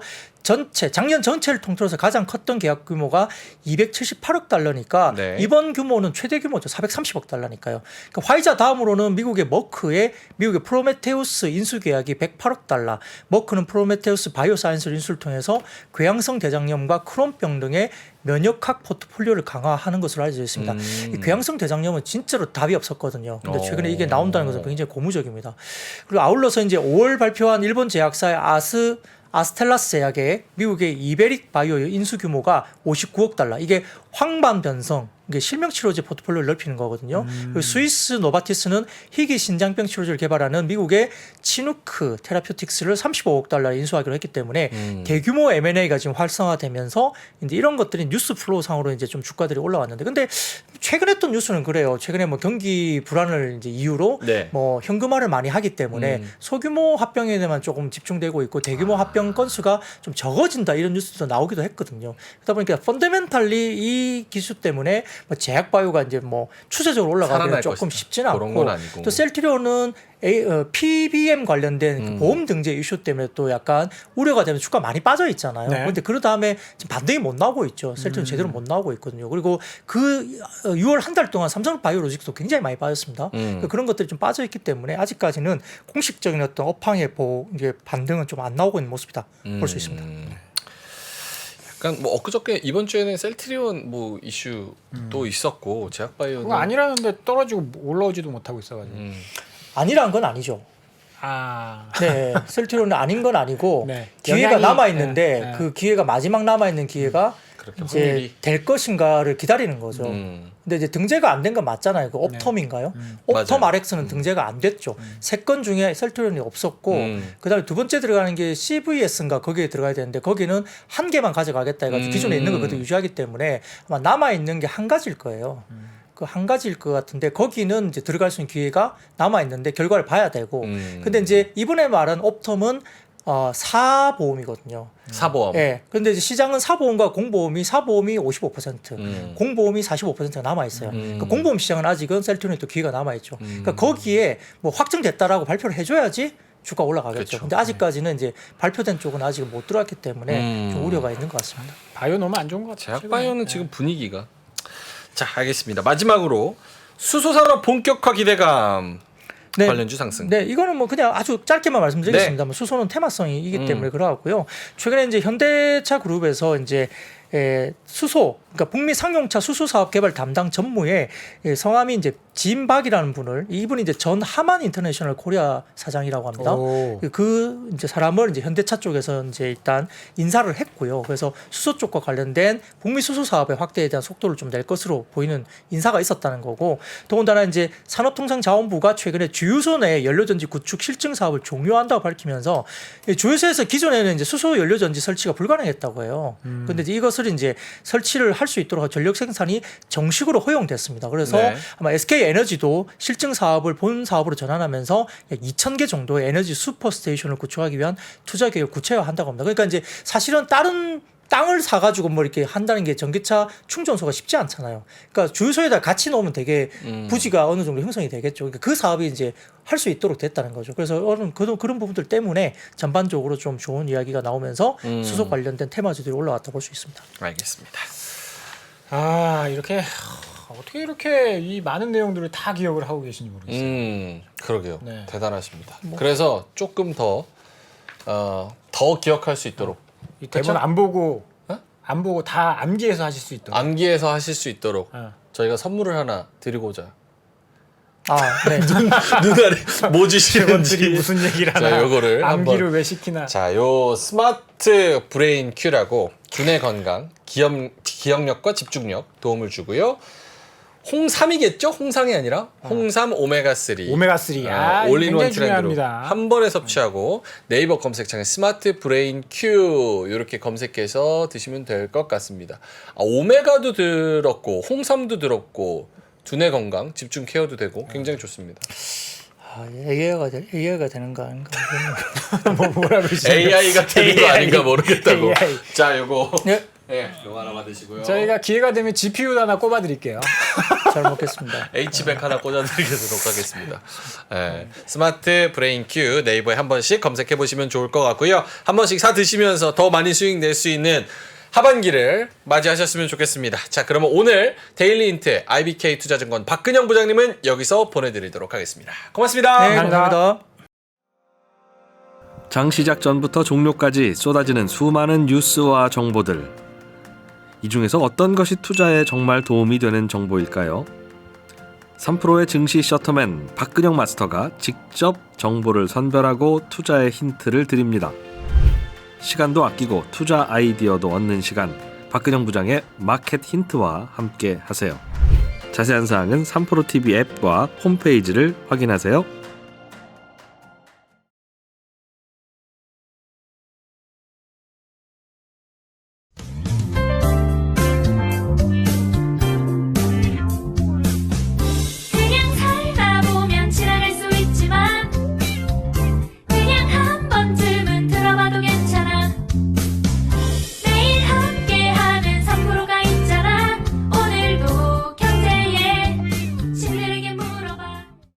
작년 전체를 통틀어서 가장 컸던 계약 규모가 278억 달러니까 네. 이번 규모는 최대 규모죠. 430억 달러니까요. 그러니까 화이자 다음으로는 미국의 머크의 미국의 프로메테우스 인수 계약이 108억 달러. 머크는 프로메테우스 바이오사이언스를 인수를 통해서 궤양성 대장염과 크론병 등의 면역학 포트폴리오를 강화하는 것으로 알려져 있습니다. 이 궤양성 대장염은 진짜로 답이 없었거든요. 근데 최근에 이게 나온다는 것은 굉장히 고무적입니다. 그리고 아울러서 이제 5월 발표한 일본 제약사의 아스텔라스 제약의 미국의 이베릭 바이오 인수 규모가 59억 달러. 이게 황반 변성, 이게 실명 치료제 포트폴리오를 넓히는 거거든요. 그리고 스위스 노바티스는 희귀 신장병 치료제를 개발하는 미국의 치누크 테라퓨틱스를 35억 달러에 인수하기로 했기 때문에 대규모 M&A가 지금 활성화되면서 이제 이런 것들이 뉴스 플로우 상으로 이제 좀 주가들이 올라왔는데, 근데 최근에 했던 뉴스는 그래요. 최근에 뭐 경기 불안을 이제 이유로 네. 뭐 현금화를 많이 하기 때문에 소규모 합병에만 조금 집중되고 있고 대규모 합병 건수가 좀 적어진다 이런 뉴스도 나오기도 했거든요. 그러다 보니까 펀더멘탈리 이 기수 때문에 뭐 제약바이오가 이제 뭐 추세적으로 올라가기는 살아날 조금 것이다. 쉽지는 그런 않고 건 아니고. 또 셀트리온은 PBM 관련된 그 보험 등재 이슈 때문에 또 약간 우려가 되면 주가 많이 빠져 있잖아요. 네. 그런데 그러 다음에 지금 반등이 못 나오고 있죠. 셀트리온 제대로 못 나오고 있거든요. 그리고 그 6월 한 달 동안 삼성바이오로직스도 굉장히 많이 빠졌습니다. 그런 것들이 좀 빠져 있기 때문에 아직까지는 공식적인 어떤 업황의 이게 반등은 좀 안 나오고 있는 모습이다 볼 수 있습니다. 약간 뭐 엊그저께 이번 주에는 셀트리온 뭐 이슈도 있었고 제약바이오는 그거 아니라는데 떨어지고 올라오지도 못하고 있어가지고. 아니란 건 아니죠. 네, 셀트리온은 아닌 건 아니고 네. 기회가 영향이- 남아 있는데 네. 그 기회가 마지막 남아 있는 기회가 그렇게 이제 확률이 될 것인가를 기다리는 거죠. 근데 이제 등재가 안 된 건 맞잖아요. 그 옵텀인가요? 옵텀 맞아요. RX는 등재가 안 됐죠. 세 건 중에 셀트리온이 없었고 그다음에 두 번째 들어가는 게 CVS인가 거기에 들어가야 되는데 거기는 한 개만 가져가겠다 해가지고 기존에 있는 걸 그대로 유지하기 때문에 아마 남아 있는 게 한 가지일 거예요. 그 한 가지일 것 같은데 거기는 이제 들어갈 수 있는 기회가 남아 있는데 결과를 봐야 되고. 근데 이제 이번에 말한 옵텀은 사보험이거든요. 사보험. 예. 근데 이제 시장은 사보험과 공보험이 55%, 공보험이 45%가 남아 있어요. 그러니까 공보험 시장은 아직은 셀트리온이 또 기회가 남아 있죠. 그러니까 거기에 뭐 확정됐다라고 발표를 해줘야지 주가 올라가겠죠. 그렇죠. 근데 아직까지는 이제 발표된 쪽은 아직 못 들어왔기 때문에 좀 우려가 있는 것 같습니다. 바이오 너무 안 좋은 것 같아요. 제약바이오는 지금 분위기가 자 알겠습니다. 마지막으로 수소산업 본격화 기대감 네. 관련주 상승. 네, 이거는 뭐 그냥 아주 짧게만 말씀드리겠습니다. 네. 뭐 수소는 테마성이기 때문에 그러고요. 최근에 이제 현대차 그룹에서 이제 수소, 그러니까 북미 상용차 수소 사업 개발 담당 전무에 성함이 이제 진박이라는 분을, 이분이 이제 전 하만 인터내셔널 코리아 사장이라고 합니다. 그 이제 사람을 이제 현대차 쪽에서 이제 일단 인사를 했고요. 그래서 수소 쪽과 관련된 북미 수소 사업의 확대에 대한 속도를 좀 낼 것으로 보이는 인사가 있었다는 거고, 더군다나 이제 산업통상자원부가 최근에 주유소 내 연료전지 구축 실증 사업을 종료한다고 밝히면서 주유소에서 기존에는 이제 수소 연료전지 설치가 불가능했다고 해요. 근데 이것을 이제 설치를 할 수 있도록 전력 생산이 정식으로 허용됐습니다. 그래서 네. 아마 SK 에너지도 실증 사업을 본 사업으로 전환하면서 약 2,000개 정도의 에너지 슈퍼 스테이션을 구축하기 위한 투자 계획을 구체화한다고 합니다. 그러니까 이제 사실은 다른 땅을 사가지고 뭐 이렇게 한다는 게 전기차 충전소가 쉽지 않잖아요. 그러니까 주유소에다 같이 놓으면 되게 부지가 어느 정도 형성이 되겠죠. 그러니까 그 사업이 이제 할 수 있도록 됐다는 거죠. 그래서 그런 부분들 때문에 전반적으로 좀 좋은 이야기가 나오면서 수소 관련된 테마주들이 올라왔다 볼 수 있습니다. 알겠습니다. 이렇게 어떻게 이렇게 이 많은 내용들을 다 기억을 하고 계신지 모르겠어요. 그러게요. 네. 대단하십니다. 그래서 조금 더 기억할 수 있도록 이 대본 안 보고 다 암기해서 하실 수 있도록. 암기해서 하실 수 있도록 어. 저희가 선물을 하나 드리고자 네. 눈알이 뭐 주시는지 직원들이 무슨 얘기를 하나. 자, 요거를 암기를 한번. 왜 시키나. 자, 요 스마트 브레인 큐라고 두뇌 건강, 기억력과 집중력 도움을 주고요. 홍삼이겠죠? 홍상이 아니라 홍삼 오메가3. 오메가3. 올인원 굉장히 트렌드로 중요합니다. 한 번에 섭취하고 네이버 검색창에 스마트 브레인 큐 이렇게 검색해서 드시면 될 것 같습니다. 오메가도 들었고 홍삼도 들었고 두뇌 건강, 집중 케어도 되고 굉장히 좋습니다. AI가 되는 거 아닌가? 뭐라 그러시죠? AI가 되는 거 아닌가 모르겠다고. AI. 자, 요거. 네. 네, 요거 하나 받으시고요. 저희가 기회가 되면 GPU도 하나 꼽아드릴게요. 잘 먹겠습니다. H백 하나 꽂아드리도록 하겠습니다. 네, 스마트 브레인 큐 네이버에 한 번씩 검색해 보시면 좋을 것 같고요. 한 번씩 사 드시면서 더 많이 수익 낼 수 있는 하반기를 맞이하셨으면 좋겠습니다. 자, 그러면 오늘 데일리 인트 IBK 투자증권 박근영 부장님은 여기서 보내드리도록 하겠습니다. 고맙습니다. 네, 감사합니다. 장 시작 전부터 종료까지 쏟아지는 수많은 뉴스와 정보들. 이 중에서 어떤 것이 투자에 정말 도움이 되는 정보일까요? 3프로의 증시 셔터맨 박근영 마스터가 직접 정보를 선별하고 투자의 힌트를 드립니다. 시간도 아끼고 투자 아이디어도 얻는 시간, 박근영 부장의 마켓 힌트와 함께 하세요. 자세한 사항은 3프로 TV 앱과 홈페이지를 확인하세요.